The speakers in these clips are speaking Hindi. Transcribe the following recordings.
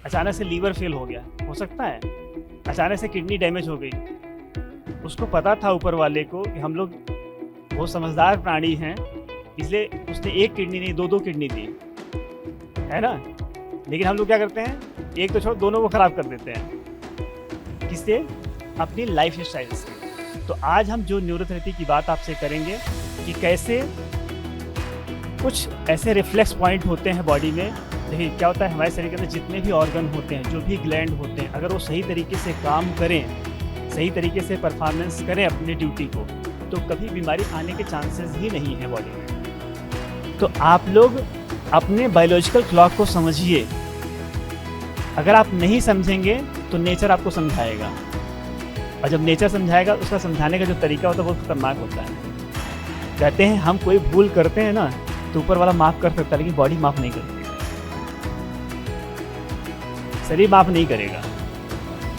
अचानक से लीवर फेल हो गया, हो सकता है। अचानक से किडनी डैमेज हो गई। उसको पता था ऊपर वाले को कि हम लोग बहुत समझदार प्राणी हैं, इसलिए उसने एक किडनी नहीं, दो दो किडनी दी, है ना। लेकिन हम लोग क्या करते हैं, एक तो छोड़, दोनों को खराब कर देते हैं। किससे? अपनी लाइफ स्टाइल से। तो आज हम जो न्यूरोथेरेपी की बात आपसे करेंगे कि कैसे कुछ ऐसे रिफ्लेक्स पॉइंट होते हैं बॉडी में। देखिए क्या होता है, हमारे शरीर के अंदर जितने भी ऑर्गन होते हैं, जो भी ग्लैंड होते हैं, अगर वो सही तरीके से काम करें, सही तरीके से परफॉर्मेंस करें अपनी ड्यूटी को, तो कभी बीमारी आने के चांसेस ही नहीं है बॉडी में। तो आप लोग अपने बायोलॉजिकल क्लॉक को समझिए। अगर आप नहीं समझेंगे तो नेचर आपको समझाएगा, और जब नेचर समझाएगा, उसका समझाने का जो तरीका होता है बहुत खतरनाक होता है। कहते हैं हम कोई भूल करते हैं ना, तो ऊपर वाला माफ कर सकता है, लेकिन बॉडी माफ नहीं करती, शरीर माफ नहीं करेगा।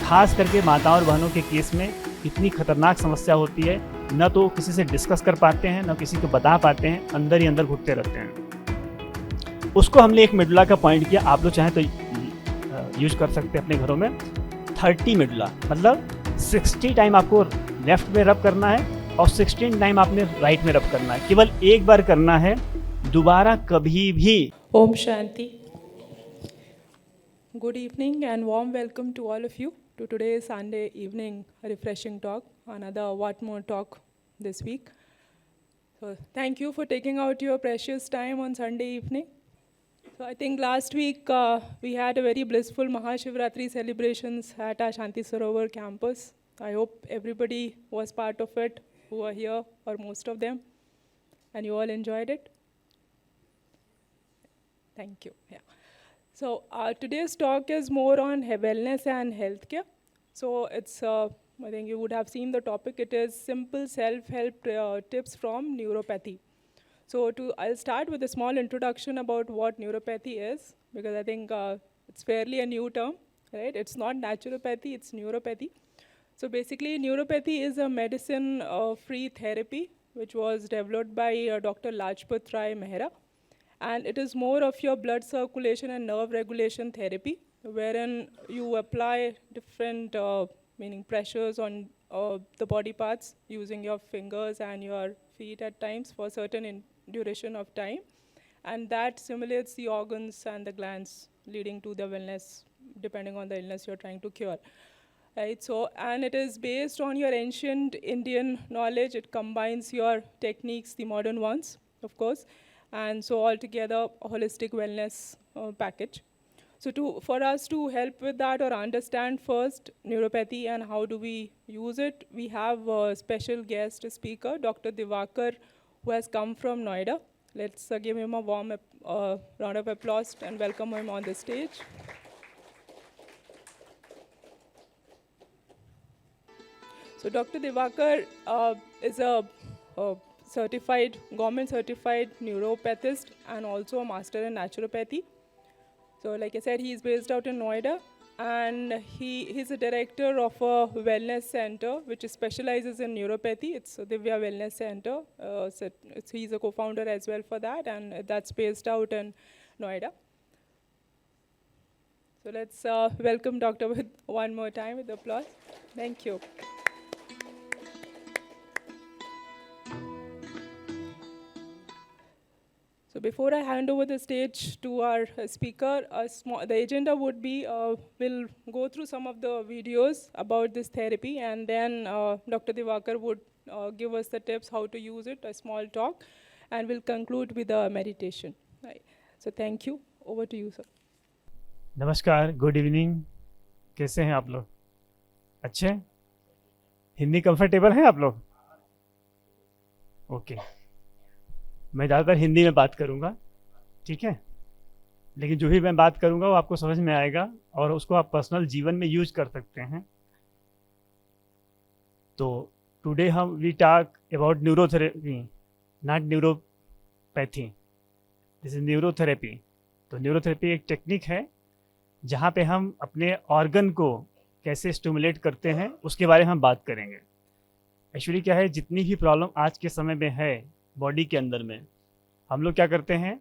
खास करके माताओं और बहनों के केस में इतनी खतरनाक समस्या होती है, न तो किसी से डिस्कस कर पाते हैं, न किसी को बता पाते हैं, अंदर ही अंदर घुटते रहते हैं। उसको हमने एक मेडुला का पॉइंट किया, आप लोग चाहें तो यूज कर सकते हैं अपने घरों में। 30 मेडुला, मतलब 60 टाइम आपको लेफ्ट में रब करना है और 16 टाइम आपने राइट में रब करना है। केवल एक बार करना है, दोबारा कभी भी। Om Shanti. Good evening and warm welcome to all of you to today's Sunday evening refreshing talk, another What More talk this week. So thank you for taking out your precious time on Sunday evening. So I think last week we had a very blissful Mahashivratri celebrations at our Shanti Sarovar campus. I hope everybody was part of it who are here, or most of them, and you all enjoyed it. Thank you. Yeah. So today's talk is more on wellness and healthcare. So it's, I think you would have seen the topic. It is simple self-help tips from neuropathy. So I'll start with a small introduction about what neuropathy is, because I think it's fairly a new term, right? It's not naturopathy, it's neuropathy. So basically, neuropathy is a medicine-free therapy which was developed by Dr. Lajpat Rai Mehra. And it is more of your blood circulation and nerve regulation therapy, wherein you apply different meaning pressures on the body parts using your fingers and your feet at times for certain duration of time. And that simulates the organs and the glands, leading to the wellness, depending on the illness you're trying to cure. Right, so, and it is based on your ancient Indian knowledge. It combines your techniques, the modern ones, of course, and so altogether a holistic wellness package. So for us to help with that or understand first neuropathy and how do we use it, we have a special guest speaker, Dr. Divakar, who has come from Noida. Let's give him a warm round of applause and welcome him on the stage. So Dr. Divakar is a government certified neuropathist and also a master in naturopathy. So like I said, he's based out in Noida, and he's a director of a wellness center which specializes in neuropathy. It's Divya Wellness Center. He's a co-founder as well for that, and that's based out in Noida. So let's welcome Doctor with one more time with applause. Thank you. So before I hand over the stage to our speaker, the agenda would be, we'll go through some of the videos about this therapy, and then Dr. Divakar would give us the tips how to use it, a small talk, and we'll conclude with a meditation. Right. So thank you. Over to you, sir. नमस्कार, गुड इवनिंग। कैसे हैं आप लोग? अच्छे? हिंदी कंफर्टेबल हैं आप लोग? ओके। मैं ज़्यादातर हिंदी में बात करूँगा, ठीक है? लेकिन जो भी मैं बात करूँगा वो आपको समझ में आएगा और उसको आप पर्सनल जीवन में यूज कर सकते हैं। तो today we talk about neurotherapy, not neuropathy. This is neurotherapy. तो न्यूरोथेरेपी एक टेक्निक है जहाँ पे हम अपने ऑर्गन को कैसे स्टिमुलेट करते हैं उसके बारे में हम बात करेंगे। एक्चुअली क्या है, जितनी भी प्रॉब्लम आज के समय में है बॉडी के अंदर में, हम लोग क्या करते हैं।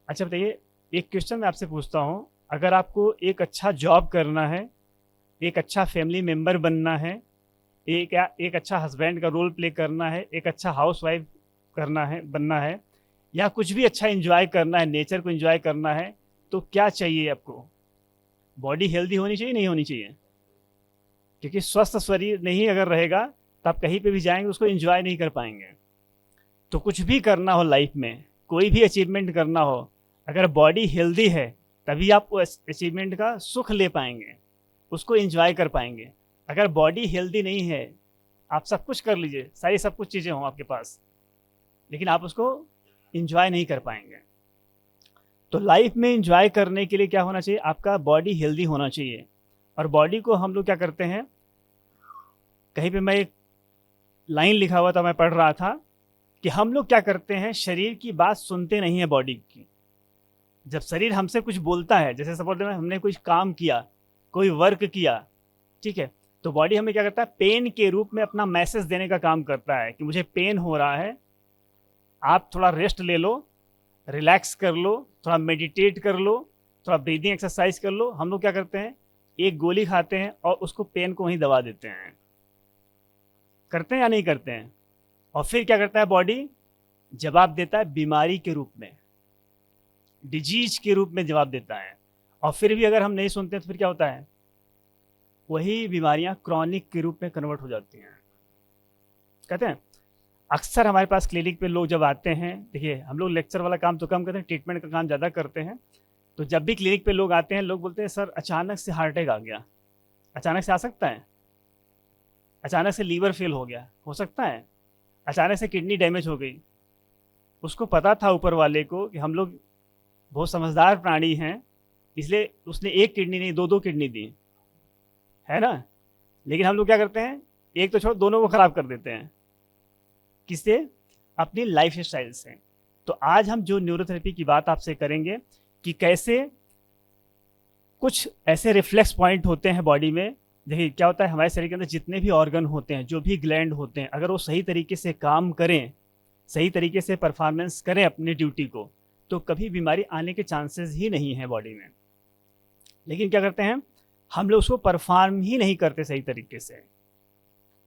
अच्छा बताइए, एक क्वेश्चन मैं आपसे पूछता हूँ, अगर आपको एक अच्छा जॉब करना है, एक अच्छा फैमिली मेम्बर बनना है, एक अच्छा हस्बैंड का रोल प्ले करना है, एक अच्छा हाउस वाइफ करना है, बनना है, या कुछ भी अच्छा एंजॉय करना है, नेचर को एंजॉय करना है, तो क्या चाहिए आपको? बॉडी हेल्दी होनी चाहिए, नहीं होनी चाहिए? क्योंकि स्वस्थ शरीर नहीं अगर रहेगा तो आप कहीं पे भी जाएंगे उसको एंजॉय नहीं कर पाएंगे। तो कुछ भी करना हो लाइफ में, कोई भी अचीवमेंट करना हो, अगर बॉडी हेल्दी है तभी आप उस अचीवमेंट का सुख ले पाएंगे, उसको एंजॉय कर पाएंगे। अगर बॉडी हेल्दी नहीं है, आप सब कुछ कर लीजिए, सारी सब कुछ चीज़ें हों आपके पास, लेकिन आप उसको एंजॉय नहीं कर पाएंगे। तो लाइफ में एंजॉय करने के लिए क्या होना चाहिए? आपका बॉडी हेल्दी होना चाहिए। और बॉडी को हम लोग क्या करते हैं, कहीं पे मैं एक लाइन लिखा हुआ था, मैं पढ़ रहा था कि हम लोग क्या करते हैं, शरीर की बात सुनते नहीं है बॉडी की। जब शरीर हमसे कुछ बोलता है, जैसे सपोज हमने कुछ काम किया, कोई वर्क किया, ठीक है, तो बॉडी हमें क्या करता है, पेन के रूप में अपना मैसेज देने का काम करता है कि मुझे पेन हो रहा है, आप थोड़ा रेस्ट ले लो, रिलैक्स कर लो, थोड़ा मेडिटेट कर लो, थोड़ा ब्रीदिंग एक्सरसाइज कर लो। हम लोग क्या करते हैं, एक गोली खाते हैं और उसको पेन को वहीं दबा देते हैं। करते हैं या नहीं करते हैं? और फिर क्या करता है बॉडी? जवाब देता है बीमारी के रूप में, डिजीज के रूप में जवाब देता है। और फिर भी अगर हम नहीं सुनते तो फिर क्या होता है, वही बीमारियां क्रॉनिक के रूप में कन्वर्ट हो जाती हैं। कहते हैं अक्सर हमारे पास क्लिनिक पे लोग जब आते हैं, देखिए हम लोग लेक्चर वाला काम तो कम करते हैं, ट्रीटमेंट का काम ज़्यादा करते हैं। तो जब भी क्लिनिक पे लोग आते हैं, लोग बोलते हैं सर अचानक से हार्ट अटैक आ गया। अचानक से आ सकता है, अचानक से लीवर फेल हो सकता है, अचानक से किडनी डैमेज हो गई। उसको पता था ऊपर वाले को कि हम लोग बहुत समझदार प्राणी हैं, इसलिए उसने एक किडनी नहीं दो दो किडनी दी, है ना। लेकिन हम लोग क्या करते हैं, एक तो छोड़ दोनों को खराब कर देते हैं। किससे? अपनी लाइफ स्टाइल से। तो आज हम जो न्यूरोथेरेपी की बात आपसे करेंगे कि कैसे कुछ ऐसे रिफ्लेक्स पॉइंट होते हैं बॉडी में। देखिए क्या होता है, हमारे शरीर के अंदर जितने भी ऑर्गन होते हैं, जो भी ग्लैंड होते हैं, अगर वो सही तरीके से काम करें, सही तरीके से परफॉर्मेंस करें अपनी ड्यूटी को, तो कभी बीमारी आने के चांसेस ही नहीं है बॉडी में। लेकिन क्या करते हैं, हम लोग उसको परफॉर्म ही नहीं करते सही तरीके से,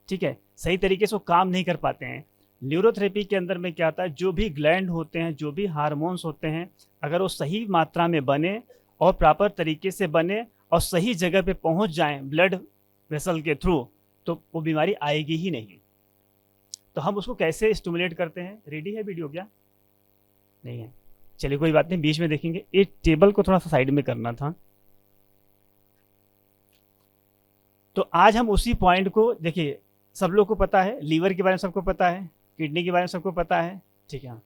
ठीक है, सही तरीके से वो काम नहीं कर पाते हैं। न्यूरोथेरेपी के अंदर में क्या आता है, जो भी ग्लैंड होते हैं, जो भी हार्मोन्स होते हैं, अगर वो सही मात्रा में बने और प्रॉपर तरीके से बने और सही जगह पे पहुंच जाएं ब्लड वेसल के थ्रू, तो वो बीमारी आएगी ही नहीं। तो हम उसको कैसे स्टिमुलेट करते हैं? रेडी है वीडियो क्या? नहीं है, चलिए कोई बात नहीं, बीच में देखेंगे। इस टेबल को थोड़ा सा साइड में करना था। तो आज हम उसी पॉइंट को देखिए, सब लोग को पता है, लीवर के बारे में सबको पता है, किडनी के बारे में सबको पता है, ठीक है।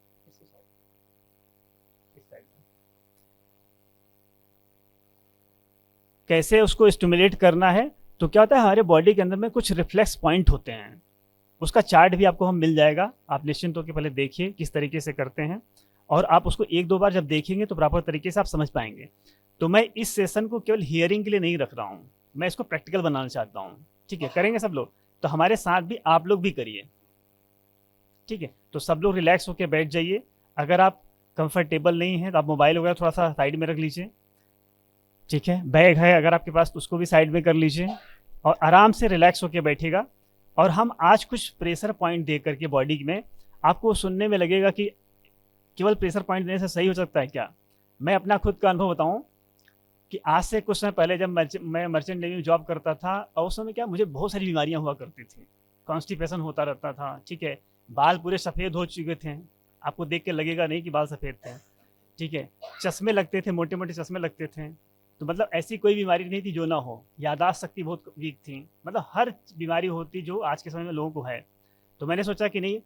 कैसे उसको स्टिमुलेट करना है? तो क्या होता है, हमारे बॉडी के अंदर में कुछ रिफ्लेक्स पॉइंट होते हैं, उसका चार्ट भी आपको हम मिल जाएगा। आप निश्चिंत होकर पहले देखिए किस तरीके से करते हैं, और आप उसको एक दो बार जब देखेंगे तो प्रॉपर तरीके से आप समझ पाएंगे। तो मैं इस सेशन को केवल हियरिंग के लिए नहीं रख रहा हूँ, मैं इसको प्रैक्टिकल बनाना चाहता हूँ, ठीक है। करेंगे सब लोग, तो हमारे साथ भी आप लोग भी करिए, ठीक है। तो सब लोग रिलैक्स होकर बैठ जाइए। अगर आप कंफर्टेबल नहीं है तो आप मोबाइल वगैरह थोड़ा सा साइड में रख लीजिए, ठीक है। बैग है अगर आपके पास तो उसको भी साइड में कर लीजिए और आराम से रिलैक्स होकर बैठेगा। और हम आज कुछ प्रेशर पॉइंट दे करके बॉडी में, आपको सुनने में लगेगा कि केवल प्रेशर पॉइंट देने से सही हो सकता है क्या। मैं अपना खुद का अनुभव बताऊं कि आज से कुछ समय पहले जब मैं मर्चेंट नेवी में जॉब करता था, और उस समय क्या मुझे बहुत सारी बीमारियां हुआ करती थी, कॉन्स्टिपेशन होता रहता था, ठीक है, बाल पूरे सफ़ेद हो चुके थे, आपको देख के लगेगा नहीं कि बाल सफ़ेद थे, ठीक है, चश्मे लगते थे, मोटे मोटे चश्मे लगते थे। तो मतलब ऐसी कोई बीमारी नहीं थी जो ना हो, यादाश्त शक्ति बहुत वीक थी, मतलब हर बीमारी होती जो आज के समय में लोगों को है। तो मैंने सोचा कि नहीं,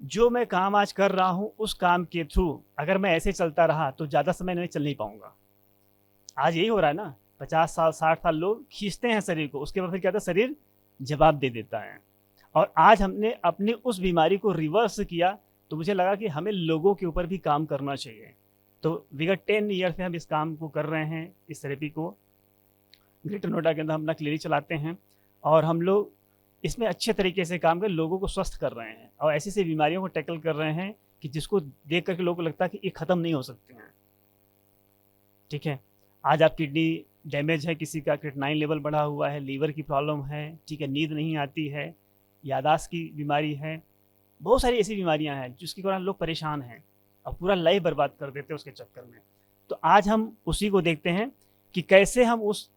जो मैं काम आज कर रहा हूँ उस काम के थ्रू अगर मैं ऐसे चलता रहा तो ज़्यादा समय में चल नहीं पाऊंगा। आज यही हो रहा है ना, 50 साल 60 साल लोग खींचते हैं शरीर को, उसके बाद फिर क्या होता है, शरीर जवाब दे देता है। और आज हमने अपनी उस बीमारी को रिवर्स किया, तो मुझे लगा कि हमें लोगों के ऊपर भी काम करना चाहिए। तो विगत 10 ईयर से हम इस काम को कर रहे हैं, इस थेरेपी को ग्रेटर नोएडा के अंदर हम अपना क्लिनिक चलाते हैं, और हम लोग इसमें अच्छे तरीके से काम कर लोगों को स्वस्थ कर रहे हैं, और ऐसी ऐसी बीमारियों को टैकल कर रहे हैं कि जिसको देख करके लोगों को लगता है कि ये ख़त्म नहीं हो सकते हैं, ठीक है। आज आप किडनी डैमेज है, किसी का क्रिएटिनाइन लेवल बढ़ा हुआ है, लीवर की प्रॉब्लम है, ठीक है, नींद नहीं आती है, यादाश्त की बीमारी है, बहुत सारी ऐसी बीमारियां हैं जिसके कारण लोग परेशान हैं और पूरा लाइफ बर्बाद कर देते हैं उसके चक्कर में। तो आज हम उसी को देखते हैं कि कैसे हम उस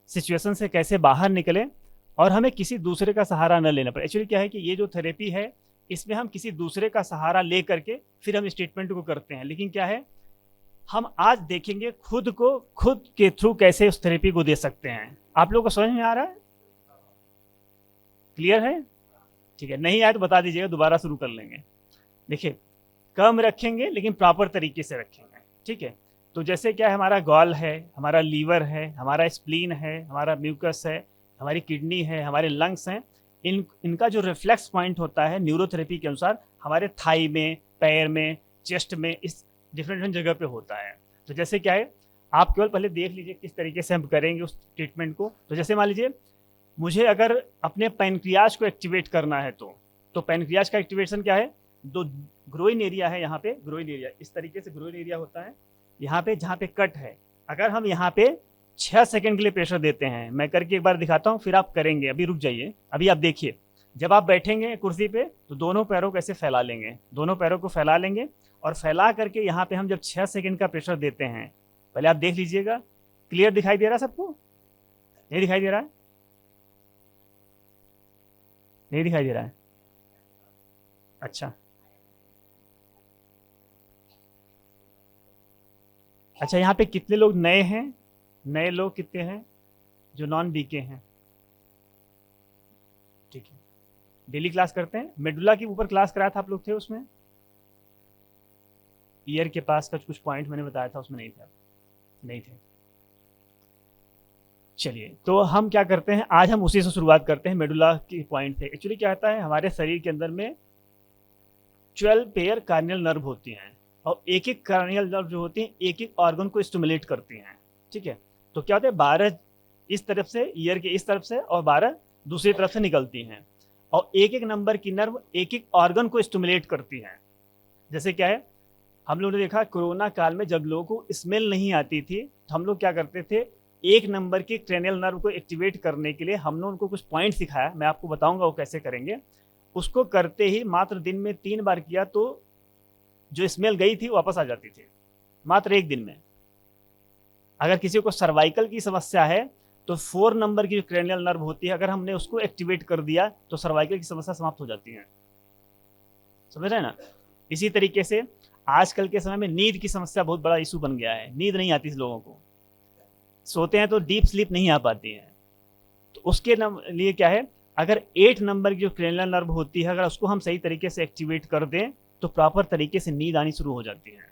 सिचुएशन से कैसे बाहर निकलें और हमें किसी दूसरे का सहारा न लेना पड़े। एक्चुअली क्या है कि ये जो थेरेपी है इसमें हम किसी दूसरे का सहारा ले करके फिर हम इस ट्रीटमेंट को करते हैं, लेकिन क्या है, हम आज देखेंगे खुद को खुद के थ्रू कैसे उस थेरेपी को दे सकते हैं। आप लोगों को समझ में आ रहा है? क्लियर है? ठीक है, नहीं आए तो बता दीजिएगा, दोबारा शुरू कर लेंगे। देखिए, कम रखेंगे लेकिन प्रॉपर तरीके से रखेंगे, ठीक है। तो जैसे क्या है, हमारा गॉल है, हमारा लीवर है, हमारा स्प्लीन है, हमारा म्यूकस है, हमारी किडनी है, हमारे लंग्स हैं, इनका जो रिफ्लेक्स पॉइंट होता है न्यूरोथेरेपी के अनुसार हमारे थाई में, पैर में, चेस्ट में, इस डिफरेंट जगह पे होता है। तो जैसे क्या है, आप केवल पहले देख लीजिए किस तरीके से हम करेंगे उस ट्रीटमेंट को। तो जैसे मान लीजिए मुझे अगर अपने पैनक्रियाज को एक्टिवेट करना है तो पैनक्रियाज का एक्टिवेशन क्या है, दो ग्रोइन एरिया है, यहाँ पे ग्रोइन एरिया, इस तरीके से ग्रोइन एरिया होता है, यहाँ पे जहाँ पे कट है, अगर हम यहाँ पे 6 सेकंड के लिए प्रेशर देते हैं, मैं करके एक बार दिखाता हूँ फिर आप करेंगे, अभी रुक जाइए। अभी आप देखिए, जब आप बैठेंगे कुर्सी पे तो दोनों पैरों को ऐसे फैला लेंगे, दोनों पैरों को फैला लेंगे और फैला करके यहाँ पे हम जब 6 सेकंड का प्रेशर देते हैं, पहले आप देख लीजिएगा, क्लियर दिखाई दे रहा है सबको? नहीं दिखाई दे रहा है? नहीं दिखाई दे रहा है? अच्छा अच्छा, यहाँ पे कितने लोग नए हैं? नए लोग कितने हैं जो नॉन बीके हैं? ठीक है, डेली क्लास करते हैं। मेडुला के ऊपर क्लास कराया था, आप लोग थे उसमें? ईयर के पास का कुछ पॉइंट मैंने बताया था, उसमें नहीं था? नहीं थे। चलिए, तो हम क्या करते हैं, आज हम उसी से शुरुआत करते हैं, मेडुला के पॉइंट से। एक्चुअली क्या होता है, हमारे शरीर के अंदर में 12 पेयर कार्नियल नर्व होती हैं और एक एक कार्नियल नर्व जो होती हैं एक एक ऑर्गन को स्टिमुलेट करती हैं, ठीक है। तो क्या होता है, 12 इस तरफ से, ईयर के इस तरफ से, और 12 दूसरी तरफ से निकलती हैं और एक एक नंबर की नर्व एक एक ऑर्गन को स्टिमुलेट करती हैं। जैसे क्या है, हम लोगों ने देखा कोरोना काल में जब लोगों को स्मेल नहीं आती थी तो हम लोग क्या करते थे, एक नंबर के क्रेनियल नर्व को एक्टिवेट करने के लिए हमने उनको कुछ पॉइंट सिखाया, मैं आपको बताऊंगा वो कैसे करेंगे। उसको करते ही मात्र दिन में 3 बार किया तो जो स्मेल गई थी वापस आ जाती थी, मात्र एक दिन में। अगर किसी को सर्वाइकल की समस्या है तो 4 नंबर की जो क्रेनियल नर्व होती है, अगर हमने उसको एक्टिवेट कर दिया तो सर्वाइकल की समस्या समाप्त हो जाती है। समझ रहे हैं ना? इसी तरीके से आजकल के समय में नींद की समस्या बहुत बड़ा इशू बन गया है, नींद नहीं आती लोगों को, सोते हैं तो डीप स्लीप नहीं आ पाती है। तो उसके लिए क्या है, अगर 8 नंबर की जो क्रेनियल नर्व होती है, अगर उसको हम सही तरीके से एक्टिवेट कर दें तो प्रॉपर तरीके से नींद आनी शुरू हो जाती है।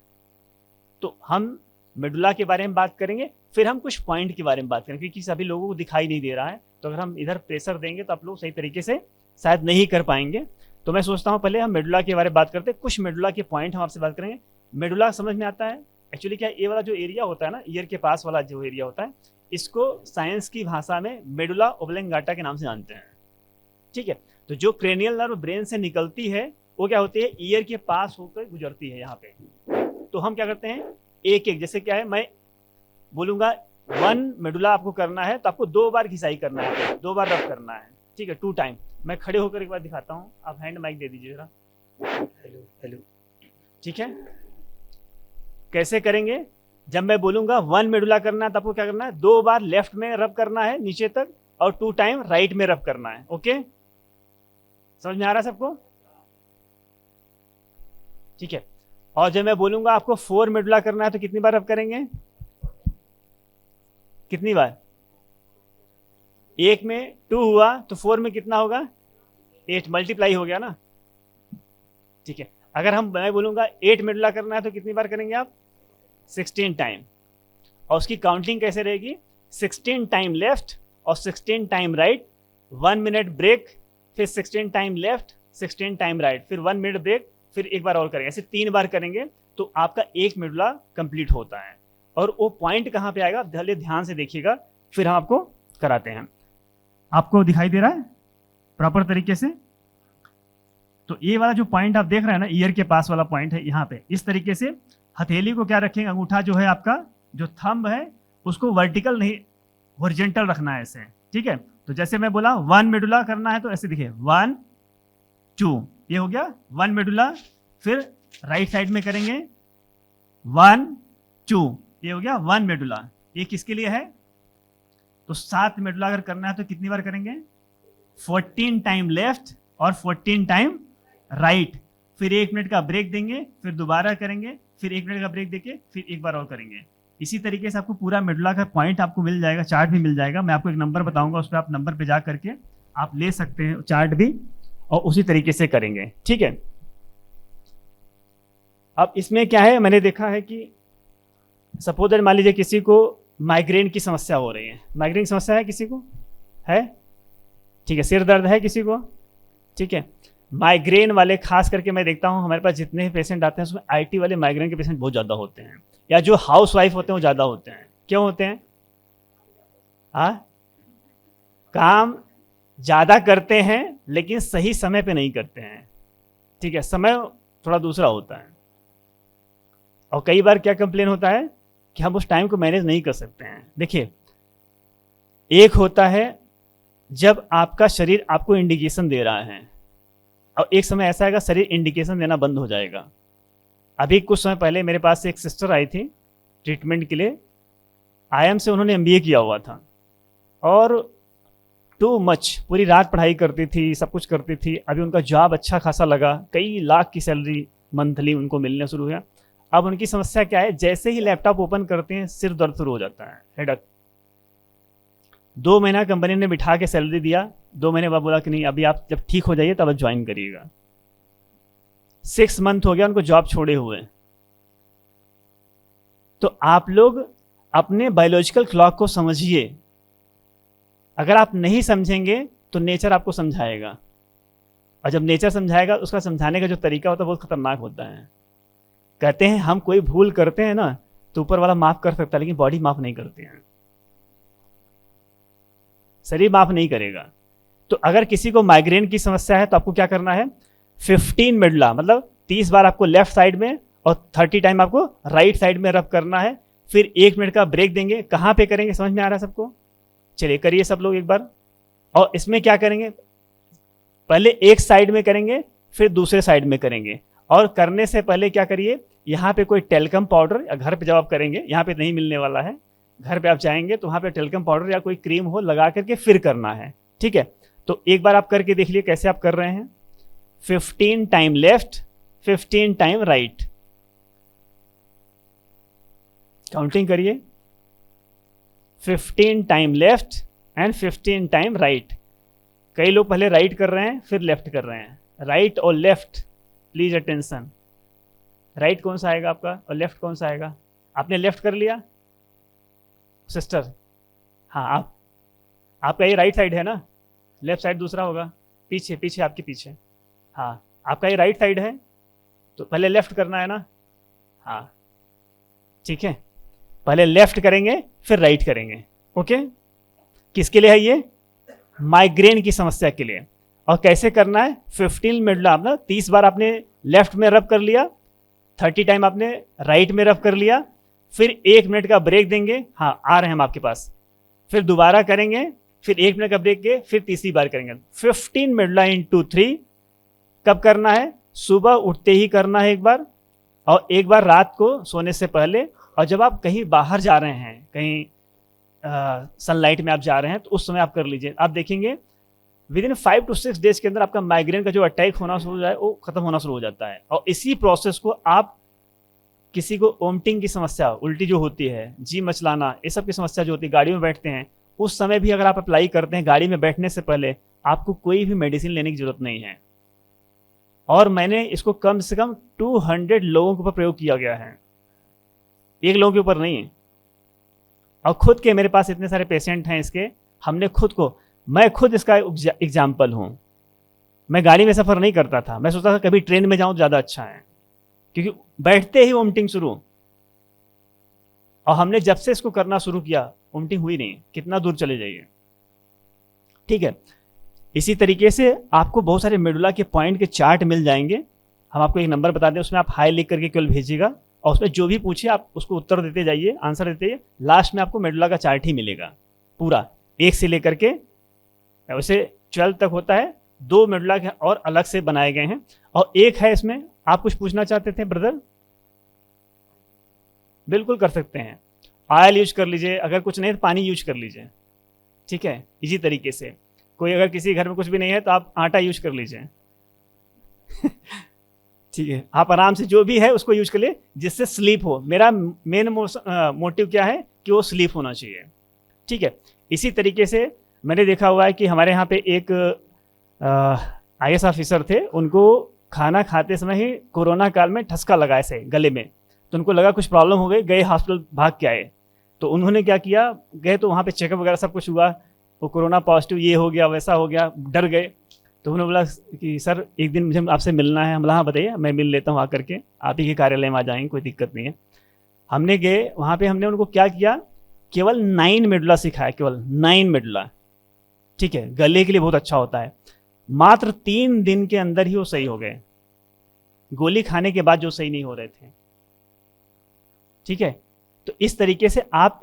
तो हम मेडुला के बारे में बात करेंगे, फिर हम कुछ पॉइंट के बारे में बात करेंगे, क्योंकि सभी लोगों को दिखाई नहीं दे रहा है, तो अगर हम इधर प्रेशर देंगे तो आप लोग सही तरीके से शायद नहीं कर पाएंगे। तो मैं सोचता हूँ पहले हम मेडुला के बारे में बात करते हैं, कुछ मेडुला के पॉइंट हम आपसे बात करेंगे। मेडुला समझ में आता है? एक्चुअली क्या, ये वाला जो एरिया होता है ना, ईयर के पास वाला जो एरिया होता है, इसको साइंस की भाषा में मेडुला ओब्लंगाटा के नाम से जानते हैं, ठीक है। तो जो क्रेनियल नर्व ब्रेन से निकलती है वो क्या होती है, ईयर के पास होकर गुजरती है यहाँ पे। तो हम क्या करते हैं, एक एक, जैसे क्या है, मैं बोलूंगा 1 मेडुला आपको करना है तो आपको 2 बार घिसाई करना है, 2 बार रब करना है, ठीक है, 2 टाइम। मैं खड़े होकर एक बार दिखाता हूँ, आप हैंड माइक दे दीजिए जरा। हेलो हेलो, ठीक है। कैसे करेंगे, जब मैं बोलूंगा 1 मेडुला करना है तो आपको क्या करना है, 2 बार लेफ्ट में रब करना है नीचे तक और 2 टाइम राइट में रब करना है। ओके, समझ में आ रहा है सबको? ठीक है। और जब मैं बोलूंगा आपको 4 मेडुला करना है तो कितनी बार रब करेंगे, कितनी बार? 1 में 2 हुआ तो 4 में कितना होगा, 8, मल्टीप्लाई हो गया ना, ठीक है। अगर मैं बोलूंगा 8 मेडुला करना है तो कितनी बार करेंगे आप, 16 टाइम। और उसकी काउंटिंग कैसे रहेगी, 16 टाइम लेफ्ट और 16 टाइम राइट, 1 मिनट ब्रेक, फिर 16 टाइम लेफ्ट, 16 टाइम राइट, फिर 1 मिनट ब्रेक, फिर एक बार और करेंगे, ऐसे 3 बार करेंगे तो आपका 1 मेडुला कंप्लीट होता है। और वो पॉइंट कहाँ पे आएगा, पहले ध्यान से देखिएगा, फिर हम आपको कराते हैं। आपको दिखाई दे रहा है प्रॉपर तरीके से? तो ये वाला जो पॉइंट आप देख रहे हैं ना, ईयर के पास वाला पॉइंट है, यहाँ पे इस तरीके से हथेली को क्या रखेंगे, अंगूठा जो है आपका, जो थंब है उसको वर्टिकल नहीं, हॉरिजॉन्टल रखना है ऐसे, ठीक है। तो जैसे मैं बोला 1 मेडुला करना है तो ऐसे देखिए 1 2, ये हो गया 1 मेडुला। फिर राइट साइड में करेंगे 1 2, ये हो गया 1 मेडुला। ये किसके लिए है? तो 7 मेडुला अगर करना है तो कितनी बार करेंगे? 14 टाइम लेफ्ट और 14 टाइम राइट। फिर 1 मिनट का ब्रेक देंगे, फिर दोबारा करेंगे, फिर 1 मिनट का ब्रेक देके फिर एक बार और करेंगे। इसी तरीके से आपको पूरा मेडुला का पॉइंट आपको मिल जाएगा, चार्ट भी मिल जाएगा। मैं आपको एक नंबर बताऊंगा, उस पर आप नंबर पे जा करके आप ले सकते हैं चार्ट भी, और उसी तरीके से करेंगे, ठीक है। अब इसमें क्या है, मैंने देखा है कि सपोज मान लीजिए किसी को माइग्रेन की समस्या हो रही है। माइग्रेन की समस्या है किसी को? है, ठीक है। सिर दर्द है किसी को? ठीक है। माइग्रेन वाले खास करके मैं देखता हूँ हमारे पास जितने भी पेशेंट आते हैं उसमें आईटी वाले माइग्रेन के पेशेंट बहुत ज़्यादा होते हैं, या जो हाउस वाइफ होते हैं वो ज़्यादा होते हैं। क्यों होते हैं? काम ज़्यादा करते हैं लेकिन सही समय पे नहीं करते हैं, ठीक है। समय थोड़ा दूसरा होता है, और कई बार क्या कंप्लेन होता है कि हम उस टाइम को मैनेज नहीं कर सकते हैं। देखिए, एक होता है जब आपका शरीर आपको इंडिकेशन दे रहा है, और एक समय ऐसा आएगा शरीर इंडिकेशन देना बंद हो जाएगा। अभी कुछ समय पहले मेरे पास एक सिस्टर आई थी ट्रीटमेंट के लिए, आईएम से उन्होंने एमबीए किया हुआ था, और टू मच पूरी रात पढ़ाई करती थी, सब कुछ करती थी। अभी उनका जॉब अच्छा खासा लगा, कई लाख की सैलरी मंथली उनको मिलने शुरू हुआ। अब उनकी समस्या क्या है, जैसे ही लैपटॉप ओपन करते हैं सिर दर्द शुरू हो जाता है, हेडेक। 2 महीना कंपनी ने बिठा के सैलरी दिया, 2 महीने बाद बोला कि नहीं, अभी आप जब ठीक हो जाइए तब ज्वाइन करिएगा। 6 मंथ हो गया उनको जॉब छोड़े हुए। तो आप लोग अपने बायोलॉजिकल क्लॉक को समझिए। अगर आप नहीं समझेंगे तो नेचर आपको समझाएगा, और जब नेचर समझाएगा उसका समझाने का जो तरीका होता है बहुत खतरनाक होता है। कहते हैं हम कोई भूल करते हैं ना तो ऊपर वाला माफ कर सकता है, लेकिन बॉडी माफ नहीं करती है, शरीर माफ नहीं करेगा। तो अगर किसी को माइग्रेन की समस्या है तो आपको क्या करना है, 15 मेडुला मतलब 30 बार आपको लेफ्ट साइड में और 30 टाइम आपको राइट साइड में रब करना है। फिर 1 मिनट का ब्रेक देंगे। कहाँ पे करेंगे, समझ में आ रहा है सबको? चलिए करिए सब लोग एक बार। और इसमें क्या करेंगे, पहले एक साइड में करेंगे फिर दूसरे साइड में करेंगे। और करने से पहले क्या करिए, यहाँ पे कोई टेल्कम पाउडर, या घर पे जब आप करेंगे, यहाँ पे नहीं मिलने वाला है, घर पे आप जाएंगे तो वहाँ पे टेल्कम पाउडर या कोई क्रीम हो लगा करके फिर करना है, ठीक है। तो एक बार आप करके देख लिए कैसे आप कर रहे हैं। 15 time left, 15 time right, counting करिए। 15 time left and 15 time right. कई लोग पहले राइट कर रहे हैं फिर लेफ्ट कर रहे हैं। राइट और लेफ्ट, प्लीज अटेंशन। राइट कौन सा आएगा आपका और लेफ्ट कौन सा आएगा? आपने लेफ्ट कर लिया सिस्टर? हाँ, आपका ये राइट साइड है ना, लेफ्ट साइड दूसरा होगा, पीछे पीछे आपके पीछे। हाँ, आपका ये राइट साइड है तो पहले लेफ्ट करना है ना। हाँ ठीक है, पहले लेफ्ट करेंगे फिर राइट करेंगे। ओके, किसके लिए है ये? माइग्रेन की समस्या के लिए। और कैसे करना है? 15 मेडुला, मतलब 30 बार आपने लेफ्ट में रब कर लिया, 30 टाइम आपने राइट में रब कर लिया, फिर 1 मिनट का ब्रेक देंगे। हाँ, आ रहे हैं हम आपके पास। फिर दोबारा करेंगे, फिर 1 मिनट का ब्रेक के फिर तीसरी बार करेंगे। 15 मेडुला इंटू 3। कब करना है? सुबह उठते ही करना है एक बार, और एक बार रात को सोने से पहले। और जब आप कहीं बाहर जा रहे हैं, कहीं सनलाइट में आप जा रहे हैं, तो उस समय आप कर लीजिए। आप देखेंगे विद इन 5 to 6 डेज के अंदर आपका माइग्रेन का जो अटैक होना शुरू हो जाए वो खत्म होना शुरू हो जाता है। और इसी प्रोसेस को आप किसी को वोमिटिंग की समस्या, उल्टी जो होती है, जी मचलाना, ये सब की समस्या जो होती है, गाड़ी में बैठते हैं, उस समय भी अगर आप अप्लाई करते हैं गाड़ी में बैठने से पहले, आपको कोई भी मेडिसिन लेने की जरूरत नहीं है। और मैंने इसको कम से कम 200 लोगों के ऊपर प्रयोग किया गया है, एक लोगों के ऊपर नहीं है। और खुद के मेरे पास इतने सारे पेशेंट हैं इसके, हमने खुद को, मैं खुद इसका एग्जाम्पल हूँ। मैं गाड़ी में सफ़र नहीं करता था, मैं सोचता था कभी ट्रेन में जाऊँ तो ज़्यादा अच्छा है, क्योंकि बैठते ही वोमिटिंग शुरू। और हमने जब से इसको करना शुरू किया वोमिटिंग हुई नहीं, कितना दूर चले जाइए। ठीक है, इसी तरीके से आपको बहुत सारे मेडुला के पॉइंट के चार्ट मिल जाएंगे। हम आपको एक नंबर बता दें, उसमें आप हाई लिख करके केवल भेजिएगा, और उसमें जो भी पूछे आप उसको उत्तर देते जाइए, आंसर देते जाइए, लास्ट में आपको मेडुला का चार्ट ही मिलेगा पूरा, 1 से लेकर के वैसे 12 तक होता है। 2 मेडुला के और अलग से बनाए गए हैं और एक है इसमें। आप कुछ पूछना चाहते थे ब्रदर? बिल्कुल कर सकते हैं, ऑयल यूज कर लीजिए, अगर कुछ नहीं तो पानी यूज कर लीजिए, ठीक है, इसी तरीके से। कोई अगर किसी घर में कुछ भी नहीं है तो आप आटा यूज कर लीजिए ठीक है, आप आराम से जो भी है उसको यूज कर लिए जिससे स्लीप हो। मेरा मेन मोटिव क्या है कि वो स्लीप होना चाहिए, ठीक है। इसी तरीके से मैंने देखा हुआ है कि हमारे यहाँ पे एक IAS ऑफिसर थे, उनको खाना खाते समय ही कोरोना काल में ठसका लगा ऐसे गले में, तो उनको लगा कुछ प्रॉब्लम हो गई, गए हॉस्पिटल भाग के आए। तो उन्होंने क्या किया, गए तो वहाँ पे चेकअप वगैरह सब कुछ हुआ, वो कोरोना पॉजिटिव ये हो गया वैसा हो गया, डर गए। तो उन्होंने बोला कि सर एक दिन मुझे आपसे मिलना है। हम बोला हाँ बताइए, मैं मिल लेता हूँ आकर के, आप ही के कार्यालय में आ जाएंगे, कोई दिक्कत नहीं है। हमने गए वहाँ पे, हमने उनको क्या किया, केवल 9 मेडुला सिखाया, केवल 9 मेडुला, ठीक है, गले के लिए बहुत अच्छा होता है। मात्र 3 दिन के अंदर ही वो सही हो गए, गोली खाने के बाद जो सही नहीं हो रहे थे, ठीक है। तो इस तरीके से आप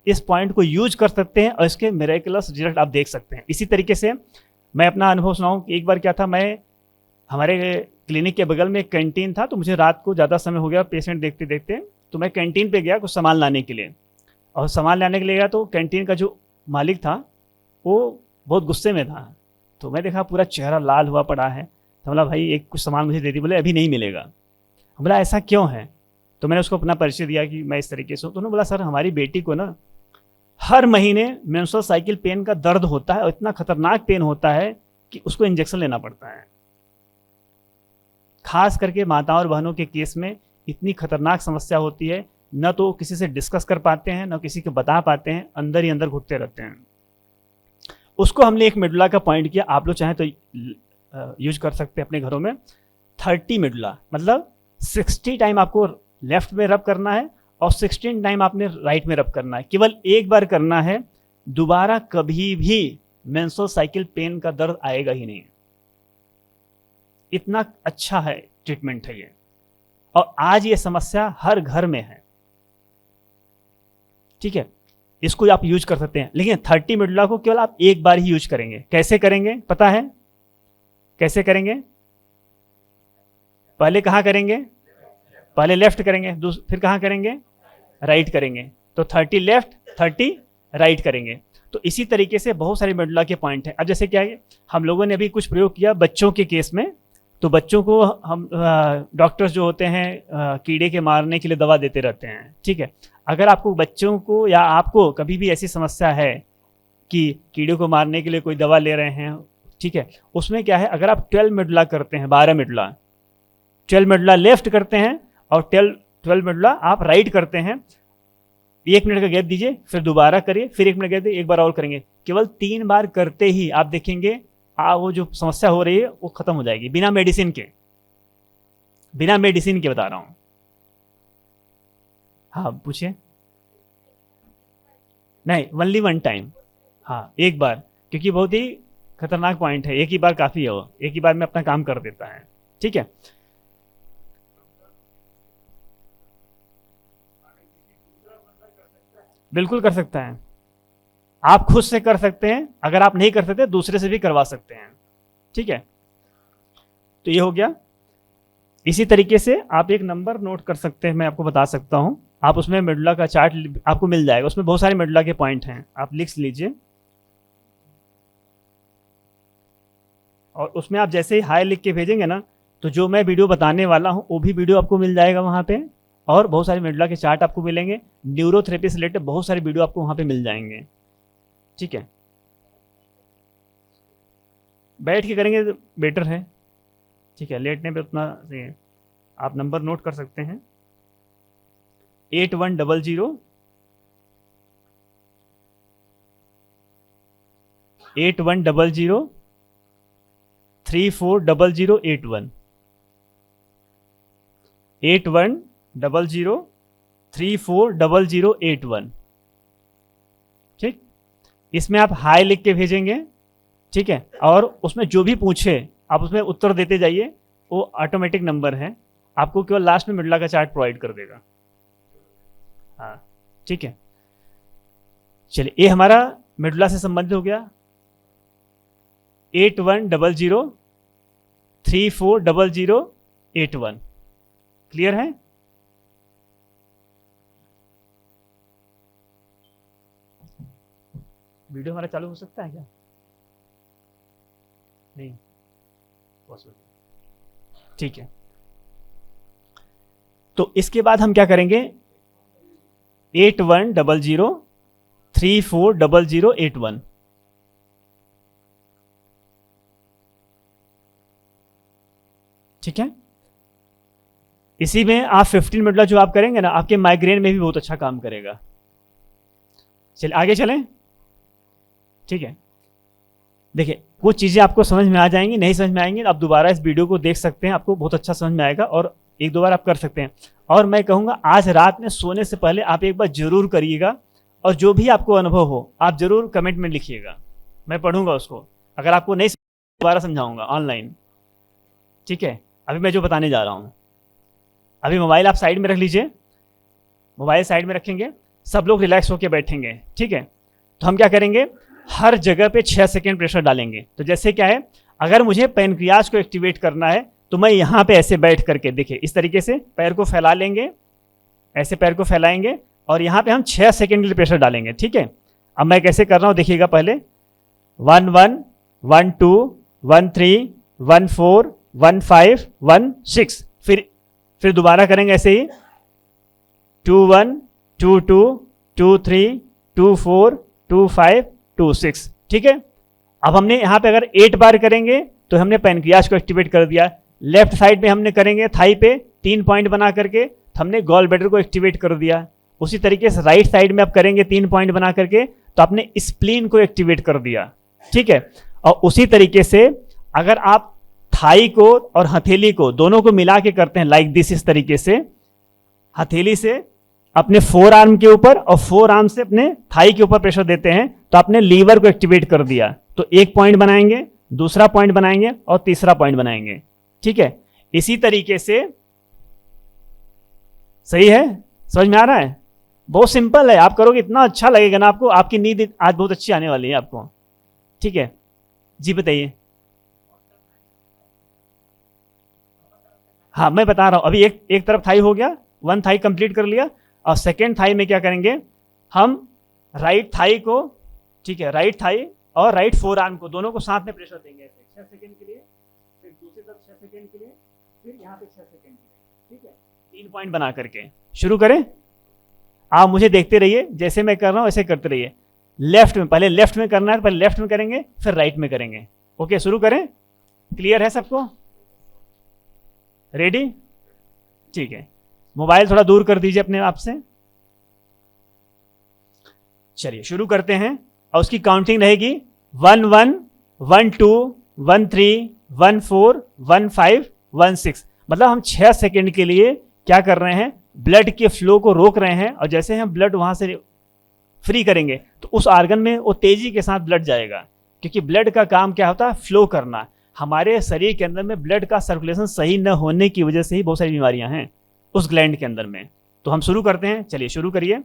इस पॉइंट को यूज कर सकते हैं और इसके मिरेकुलस रिजल्ट आप देख सकते हैं। इसी तरीके से मैं अपना अनुभव सुनाऊं कि एक बार क्या था, मैं हमारे क्लिनिक के बगल में एक कैंटीन था, तो मुझे रात को ज़्यादा समय हो गया पेशेंट देखते देखते, तो मैं कैंटीन पे गया कुछ सामान लाने के लिए। और सामान लाने के लिए गया तो कैंटीन का जो मालिक था वो बहुत गुस्से में था। तो मैं देखा पूरा चेहरा लाल हुआ पड़ा है, तो बोला भाई एक कुछ सामान मुझे दे दी। बोले अभी नहीं मिलेगा। बोला ऐसा क्यों है? तो मैंने उसको अपना परिचय दिया कि मैं इस तरीके से हूँ। तो उन्होंने बोला सर हमारी बेटी को ना हर महीने मेंस्ट्रुअल साइकिल पेन का दर्द होता है और इतना खतरनाक पेन होता है कि उसको इंजेक्शन लेना पड़ता है। खास करके माताओं और बहनों के केस में इतनी खतरनाक समस्या होती है, न तो किसी से डिस्कस कर पाते हैं, न किसी को बता पाते हैं, अंदर ही अंदर घुटते रहते हैं। उसको हमने एक मेडुला का पॉइंट किया, आप लोग चाहें तो यूज कर सकते हैं अपने घरों में। 30 मेडुला मतलब 60 टाइम आपको लेफ्ट में रब करना है और 16 टाइम आपने राइट में रब करना है। केवल एक बार करना है, दोबारा कभी भी मेंस्ट्रुअल साइकिल पेन का दर्द आएगा ही नहीं। इतना अच्छा है ट्रीटमेंट है ये, और आज ये समस्या हर घर में है, ठीक है। इसको आप यूज कर सकते हैं, लेकिन 30 मेडुला को केवल आप एक बार ही यूज करेंगे। कैसे करेंगे पता है? कैसे करेंगे? पहले कहाँ करेंगे? पहले लेफ्ट करेंगे, फिर कहाँ करेंगे? राइट करेंगे। तो 30 लेफ्ट 30 राइट करेंगे। तो इसी तरीके से बहुत सारे मेडुला के पॉइंट हैं। अब जैसे क्या है, हम लोगों ने अभी कुछ प्रयोग किया बच्चों के केस में। तो बच्चों को हम डॉक्टर्स जो होते हैं कीड़े के मारने के लिए दवा देते रहते हैं, ठीक है। अगर आपको बच्चों को या आपको कभी भी ऐसी समस्या है कि कीड़े को मारने के लिए कोई दवा ले रहे हैं, ठीक है, उसमें क्या है, अगर आप 12 मेडुला करते हैं, 12 मेडुला, 12 मेडुला लेफ्ट करते हैं और 12 मेडुला आप राइट करते हैं, 1 मिनट का गैप दीजिए, फिर दोबारा करिए, फिर 1 मिनट गैप दीजिए, एक बार और करेंगे। केवल 3 बार करते ही आप देखेंगे वो जो समस्या हो रही है वो खत्म हो जाएगी, बिना मेडिसिन के, बिना मेडिसिन के बता रहा हूं। हाँ पूछिए। नहीं, ओनली 1 टाइम, हाँ एक बार, क्योंकि बहुत ही खतरनाक पॉइंट है, एक ही बार काफी है, वो एक ही बार में अपना काम कर देता है, ठीक है। बिल्कुल कर सकता है, आप खुद से कर सकते हैं, अगर आप नहीं कर सकते दूसरे से भी करवा सकते हैं, ठीक है। तो ये हो गया। इसी तरीके से आप एक नंबर नोट कर सकते हैं, मैं आपको बता सकता हूं, आप उसमें मेडुला का चार्ट आपको मिल जाएगा, उसमें बहुत सारे मेडुला के पॉइंट हैं, आप लिख लीजिए। और उसमें आप जैसे ही हाई लिख के भेजेंगे ना, तो जो मैं वीडियो बताने वाला हूं वो भी वीडियो आपको मिल जाएगा वहां पे, और बहुत सारे मेडुला के चार्ट आपको मिलेंगे, न्यूरोथेरेपी से रिलेटेड बहुत सारे वीडियो आपको वहां पे मिल जाएंगे, ठीक है। बैठ के करेंगे तो बेटर है, ठीक है, लेटने पे उतना सही है। आप नंबर नोट कर सकते हैं, 8100 8100 340081 8100 340081, ठीक। इसमें आप हाई लिख के भेजेंगे, ठीक है, और उसमें जो भी पूछे आप उसमें उत्तर देते जाइए, वो ऑटोमेटिक नंबर है। आपको केवल लास्ट में मिडला का चार्ट प्रोवाइड कर देगा। हाँ ठीक है, चलिए ये हमारा मिडला से संबंधित हो गया। 8100340081 क्लियर है? वीडियो हमारा चालू हो सकता है क्या? नहीं पॉसिबल, ठीक है। तो इसके बाद हम क्या करेंगे, 8100340081 ठीक है। इसी में आप 15 मिनट जो आप करेंगे ना, आपके माइग्रेन में भी बहुत अच्छा काम करेगा। चलिए आगे चलें, ठीक है। देखिए कुछ चीज़ें आपको समझ में आ जाएंगी, नहीं समझ में आएंगी आप दोबारा इस वीडियो को देख सकते हैं, आपको बहुत अच्छा समझ में आएगा और एक दो बार आप कर सकते हैं। और मैं कहूँगा आज रात में सोने से पहले आप एक बार जरूर करिएगा, और जो भी आपको अनुभव हो आप जरूर कमेंट में लिखिएगा, मैं पढ़ूंगा उसको। अगर आपको नहीं दोबारा समझाऊंगा ऑनलाइन, ठीक है। अभी मैं जो बताने जा रहा हूँ, अभी मोबाइल आप साइड में रख लीजिए, मोबाइल साइड में रखेंगे, सब लोग रिलैक्स होकर बैठेंगे, ठीक है। तो हम क्या करेंगे, हर जगह पे 6 सेकेंड प्रेशर डालेंगे। तो जैसे क्या है, अगर मुझे पैनक्रियाज को एक्टिवेट करना है तो मैं यहाँ पे ऐसे बैठ करके, देखिए इस तरीके से पैर को फैला लेंगे, ऐसे पैर को फैलाएंगे और यहाँ पे हम 6 सेकेंड के लिए प्रेशर डालेंगे, ठीक है। अब मैं कैसे कर रहा हूँ देखिएगा, पहले 1 1 1 2 1 3 1 4 1 5 1 6, फिर दोबारा करेंगे ऐसे ही 2 1 2 2 2 3 2 4 2 5 2 6, ठीक है। अब हमने यहाँ पे अगर 8 बार करेंगे तो हमने पैनक्रियाज को एक्टिवेट कर दिया। लेफ्ट साइड में हमने करेंगे थाई पे 3 पॉइंट बना करके, तो हमने गॉल ब्लैडर को एक्टिवेट कर दिया। उसी तरीके से राइट साइड में आप करेंगे 3 पॉइंट बना करके, तो आपने स्प्लीन को एक्टिवेट कर दिया, ठीक है। और उसी तरीके से अगर आप थाई को और हथेली को दोनों को मिला के करते हैं लाइक दिस, इस तरीके से हथेली से अपने 4 आर्म के ऊपर और 4 आर्म से अपने थाई के ऊपर प्रेशर देते हैं, तो आपने लीवर को एक्टिवेट कर दिया। तो एक पॉइंट बनाएंगे, दूसरा पॉइंट बनाएंगे और तीसरा पॉइंट बनाएंगे, ठीक है। इसी तरीके से, सही है, समझ में आ रहा है? बहुत सिंपल है, आप करोगे इतना अच्छा लगेगा ना आपको, आपकी नींद आज बहुत अच्छी आने वाली है आपको, ठीक है। जी बताइए। हाँ मैं बता रहा हूं, अभी एक तरफ थाई हो गया, 1 थाई कंप्लीट कर लिया, और सेकेंड थाई में क्या करेंगे, हम राइट थाई को, ठीक है, राइट थाई और राइट 4 आर्म को दोनों को साथ में प्रेशर देंगे ऐसे 6 सेकंड के लिए, फिर दूसरी तरफ 6 सेकंड के लिए, फिर यहाँ पे 6 सेकंड के लिए, ठीक है। 3 पॉइंट बना करके शुरू करें। आप मुझे देखते रहिए, जैसे मैं कर रहा हूँ ऐसे करते रहिए। लेफ्ट में, पहले लेफ्ट में करना है, पहले लेफ्ट में करेंगे फिर राइट में करेंगे। ओके शुरू करें। क्लियर है सबको? रेडी? ठीक है, मोबाइल थोड़ा दूर कर दीजिए अपने आप से। चलिए शुरू करते हैं, और उसकी काउंटिंग रहेगी 1 1 1 2 1 3 1 4 1 5 1 6। मतलब हम 6 सेकेंड के लिए क्या कर रहे हैं, ब्लड के फ्लो को रोक रहे हैं, और जैसे हम ब्लड वहां से फ्री करेंगे तो उस आर्गन में वो तेजी के साथ ब्लड जाएगा, क्योंकि ब्लड का काम क्या होता है, फ्लो करना। हमारे शरीर के अंदर में ब्लड का सर्कुलेशन सही न होने की वजह से ही बहुत सारी बीमारियां हैं उस ग्लैंड के अंदर में। तो हम शुरू करते हैं, चलिए शुरू करिए।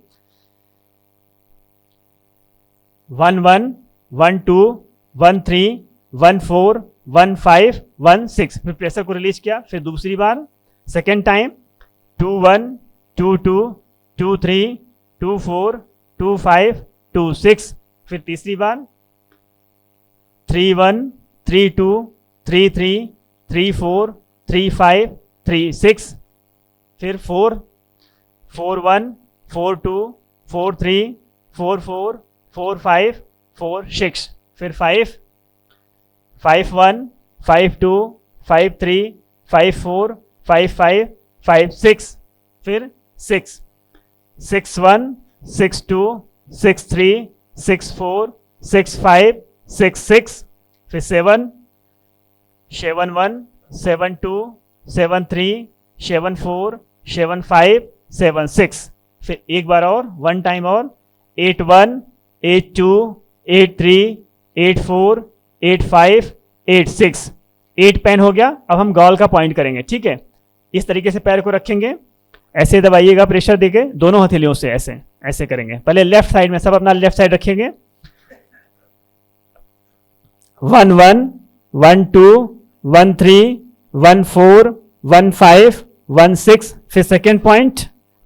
1 1 1 2 1 3 1 4 1 5 1 6, फिर प्रेशर को रिलीज किया, फिर दूसरी बार सेकेंड टाइम 2 1 2 2 2 3 2 4 2 5 2 6, फिर तीसरी बार 3 1 3 2 3 3 3 4 3 5 3 6, फिर 4 4 1 4 2 4 3 4 4 4 5 4 6, फिर 5 5 1 5 2 5 3 5 4 5 5 5 6, फिर 6 6 1 6 2 6 3 6 4 6 5 6 6, फिर 7 7 1 7 2 7 3 7 4 7 5 7 6, फिर एक बार और, 1 टाइम और 8 1 8 2 8 3 8 4 8 5 8 6, 8 पेन हो गया। अब हम गॉल का पॉइंट करेंगे, ठीक है। इस तरीके से पैर को रखेंगे, ऐसे दबाइएगा प्रेशर देके दोनों हथेलियों से, ऐसे ऐसे करेंगे। पहले लेफ्ट साइड में, सब अपना लेफ्ट साइड रखेंगे। 1 1 1 2 1 3 1 4 1 5 1 6, फिर सेकेंड पॉइंट,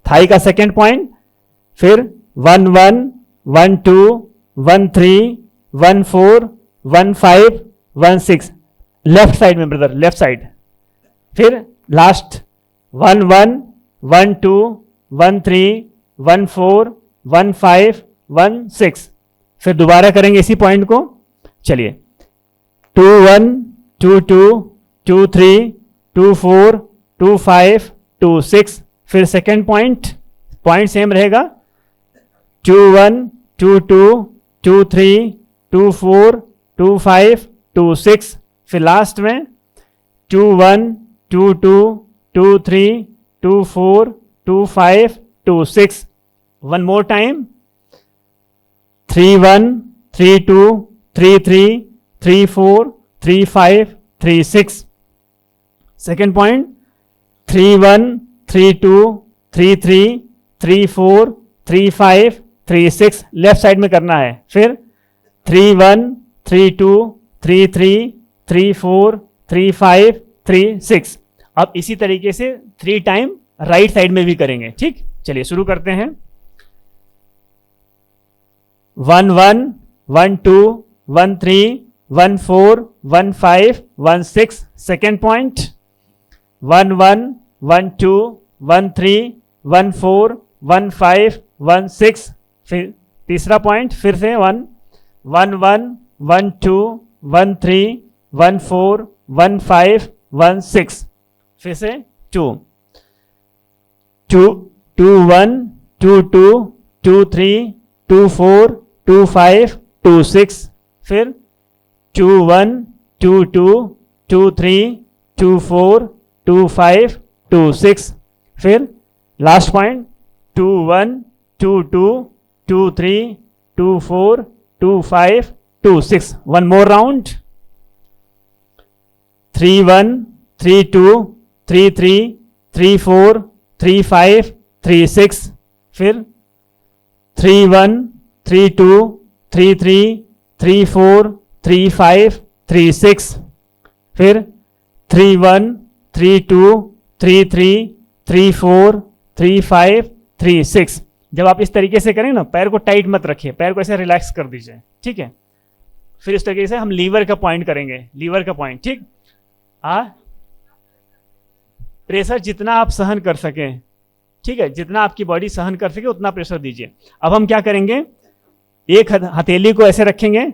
थाई का सेकेंड पॉइंट, फिर 1 1 1 2 1 3 1 4 1 5 1 6, लेफ्ट साइड में ब्रदर, लेफ्ट साइड। फिर लास्ट 1 1 1 2 1 3 1 4 1 5 1 6, फिर दोबारा करेंगे इसी पॉइंट को। चलिए 2 1 2 2 2 3 2 4 2 5 2 6, फिर सेकेंड पॉइंट, पॉइंट सेम रहेगा 2 1 2 2 2 3 2 4 2 5 2 6, फिर लास्ट में 2 1 2 2 2 3 2 4 2 5 2 6, one more time 3 1 3 2 3 3 3 4 3 5 3 6, second point 3 1 3 2 3 3 3 4 3 5 3 6, left side में करना है। फिर 3 1 3 2 3 3 3 4 3 5 3 6। अब इसी तरीके से 3 टाइम राइट साइड में भी करेंगे। ठीक, चलिए शुरू करते हैं। 1 1 1 2 1 3 1 4 1 5 1 6, सेकेंड पॉइंट 1 1 1 2 1 3 1 4 1 5 1 6, फिर तीसरा पॉइंट, फिर से 1 1 1 1 2 1 3 1 4 1 5 1 6, फिर से 2 2 2 1 2 2 2 3 2 4 2 5 2 6, फिर 2 1 2 2 2 3 2 4 2 5 2 6, फिर last point 2 1 2 2 2 3 2 4 2 5 2 6, one more round 3 1 3 2 3 3 3 4 3 5 3 6, फिर 3 1 3 2 3 3 3 4 3 5 3 6, फिर 3 1 3 2 3 3 3 4 3 5 3 6। जब आप इस तरीके से करें ना, पैर को टाइट मत रखिए, पैर को ऐसे रिलैक्स कर दीजिए। ठीक है, फिर इस तरीके से हम लीवर का पॉइंट करेंगे, लीवर का पॉइंट। ठीक, प्रेशर जितना आप सहन कर सकें, ठीक है, जितना आपकी बॉडी सहन कर सके उतना प्रेशर दीजिए। अब हम क्या करेंगे, एक हथेली को ऐसे रखेंगे,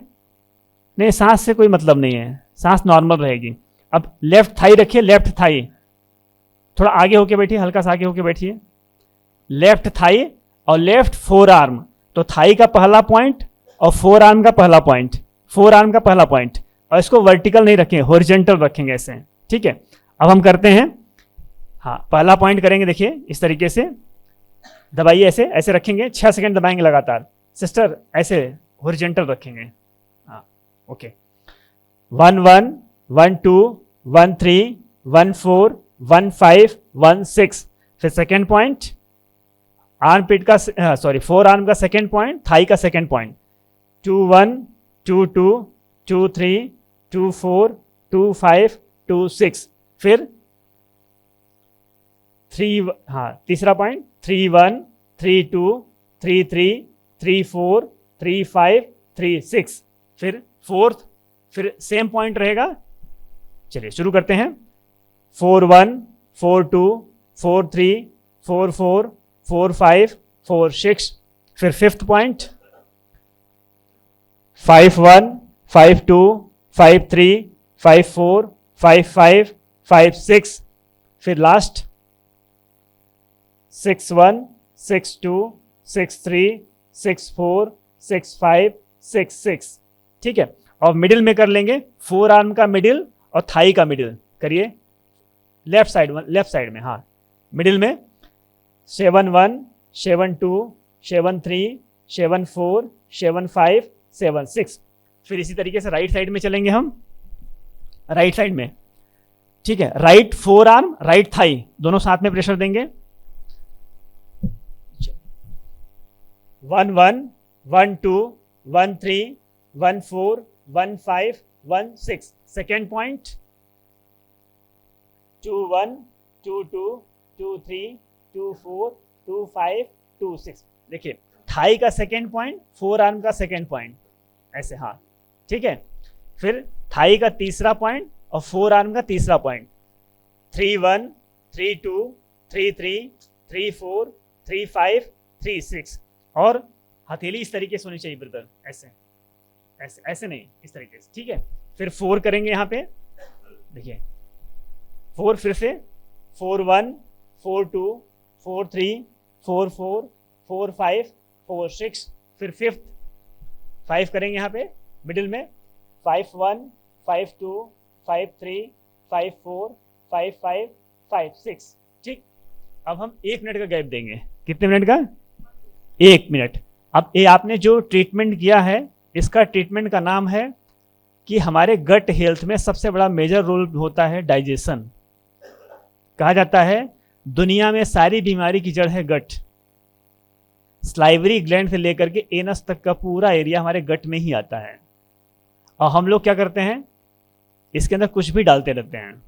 नहीं सांस से कोई मतलब नहीं है, सांस नॉर्मल रहेगी। अब लेफ्ट थाई रखिए, लेफ्ट थाई थोड़ा आगे होके बैठिए, हल्का सा आगे होके बैठिए, लेफ्ट थाई और लेफ्ट फोर आर्म, तो थाई का पहला पॉइंट और फोर आर्म का पहला पॉइंट, फोर आर्म का पहला पॉइंट, और इसको वर्टिकल नहीं रखेंगे, हॉरिजॉन्टल रखेंगे ऐसे। ठीक है, अब हम करते हैं, हाँ पहला पॉइंट करेंगे, देखिए इस तरीके से दबाइए, ऐसे ऐसे रखेंगे, 6 सेकंड दबाएंगे लगातार। सिस्टर ऐसे हॉरिजॉन्टल रखेंगे, हाँ ओके। 1 1 1 2 1 3 1 4 1 5 1 6, फिर सेकेंड पॉइंट आर्म पिट का, सॉरी फोर आर्म का सेकेंड पॉइंट, थाई का सेकेंड पॉइंट, 2 1 2 2 2 3 2 4 2 5 2 6, फिर 3, हाँ तीसरा पॉइंट 3 1 3 2 3 3 3 4 3 5 3 6, फिर फोर्थ, फिर सेम पॉइंट रहेगा। चलिए शुरू करते हैं। 4 1 4 2 4 3 4 4 4 5 4 6, फिर फिफ्थ पॉइंट 5 1 5 2 5 3 5 4 5 5 5 6, फिर लास्ट 6 1 6 2 6 3 6 4 6 5 6 6। ठीक है, और मिडिल में कर लेंगे, फोर आर्म का मिडिल और थाई का मिडिल करिए, लेफ्ट साइड में, हाँ मिडिल में 7 1 7 2 7 3 7 4 7 5 7 6, फिर इसी तरीके से राइट साइड में चलेंगे हम, राइट साइड में ठीक है, right four arm, right thigh, दोनों साथ में प्रेशर देंगे। 1 1 1 2 1 3 1 4 1 5 1 6, सेकेंड पॉइंट 2 1 2 2 2 3 2 4 2 5 2 6। देखिए थाई का सेकेंड पॉइंट, फोर आर्म का सेकेंड पॉइंट, ऐसे, हाँ ठीक है। फिर थाई का तीसरा पॉइंट और फोर आर्म का तीसरा पॉइंट, 3 1 3 2 3 3 3 4 3 5 3 6। और हथेली इस तरीके से होनी चाहिए ब्रदर, ऐसे ऐसे ऐसे नहीं, इस तरीके से, ठीक है। फिर 4 करेंगे यहाँ पे, देखिए 4, फिर से 4 1 4 2 4 3 4 4 4 5 4 6। फिर फिफ्थ 5 करेंगे यहाँ पे मिडिल में, 5 1 5 2 5 3 5 4 5 5 5 6, ठीक। अब हम 1 मिनट का गैप देंगे, कितने मिनट का? 1 मिनट। अब ये आपने जो ट्रीटमेंट किया है, इसका ट्रीटमेंट का नाम है कि हमारे गट हेल्थ में सबसे बड़ा मेजर रोल होता है डाइजेशन। कहा जाता है दुनिया में सारी बीमारी की जड़ है गट। स्लाइवरी ग्लैंड से लेकर के एनस तक का पूरा एरिया हमारे गट में ही आता है। और हम लोग क्या करते हैं, इसके अंदर कुछ भी डालते रहते हैं।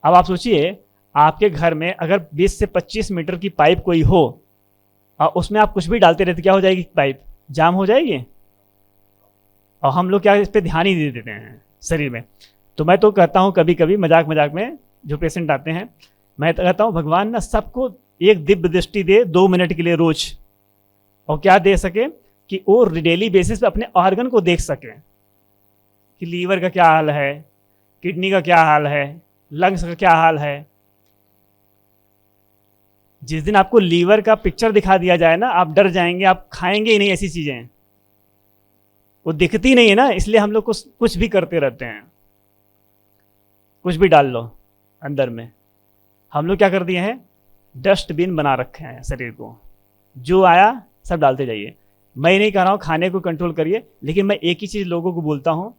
अब आप सोचिए, आपके घर में अगर 20 से 25 मीटर की पाइप कोई हो और उसमें आप कुछ भी डालते रहते, क्या हो जाएगी? पाइप जाम हो जाएगी। और हम लोग क्या इस पर ध्यान ही नहीं देते हैं शरीर में। तो मैं तो कहता हूँ कभी कभी मजाक मजाक में जो पेशेंट आते हैं, मैं तो कहता हूँ भगवान ना सबको एक दिव्य दृष्टि दे 2 मिनट के लिए रोज, और क्या दे सके कि वो डेली बेसिस पे अपने ऑर्गन को देख सके कि लीवर का क्या हाल है, किडनी का क्या हाल है, लंग्स का क्या हाल है। जिस दिन आपको लीवर का पिक्चर दिखा दिया जाए ना, आप डर जाएंगे, आप खाएंगे ही नहीं ऐसी चीजें। वो दिखती नहीं है ना, इसलिए हम लोग कुछ भी करते रहते हैं। कुछ भी डाल लो अंदर में। हम लोग क्या कर दिए हैं, डस्टबिन बना रखे हैं शरीर को, जो आया सब डालते जाइए। मैं नहीं कह रहा हूँ खाने को कंट्रोल करिए, लेकिन मैं एक ही चीज़ लोगों को बोलता हूँ,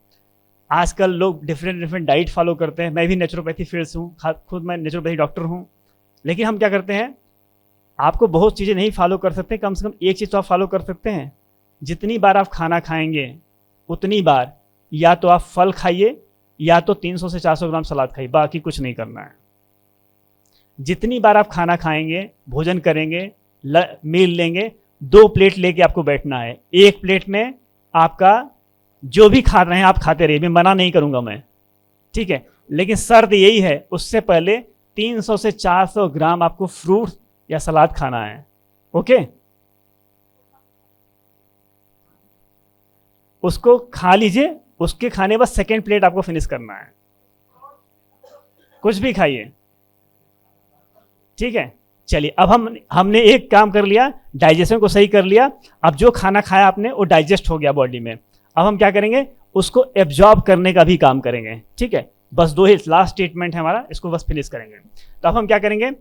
आजकल लोग डिफरेंट डाइट फॉलो करते हैं। मैं भी नेचुरोपैथी फील्ड से हूँ, खुद मैं नेचुरोपैथी डॉक्टर हूँ। लेकिन हम क्या करते हैं, आपको बहुत चीज़ें नहीं फॉलो कर सकते, कम से कम एक चीज़ तो आप फॉलो कर सकते हैं। जितनी बार आप खाना खाएंगे उतनी बार या तो आप फल खाइए या तो 300 से 400 ग्राम सलाद खाइए, बाकी कुछ नहीं करना है। जितनी बार आप खाना खाएंगे, भोजन करेंगे, मील लेंगे, 2 प्लेट लेके आपको बैठना है। 1 प्लेट में आपका जो भी खा रहे हैं आप खाते रहिए, मैं मना नहीं करूंगा मैं, ठीक है। लेकिन शर्त यही है, उससे पहले 300 से 400 ग्राम आपको फ्रूट या सलाद खाना है, ओके। उसको खा लीजिए, उसके खाने बस सेकेंड प्लेट आपको फिनिश करना है। कुछ भी खाइए, ठीक है। चलिए, अब हमने एक काम कर लिया, डाइजेशन को सही कर लिया। अब जो खाना खाया आपने वो डाइजेस्ट हो गया बॉडी में। अब हम क्या करेंगे, उसको एब्जॉर्ब करने का भी काम करेंगे, ठीक है। बस 2 ही लास्ट ट्रीटमेंट है हमारा, इसको बस फिनिश करेंगे। तो अब हम क्या करेंगे,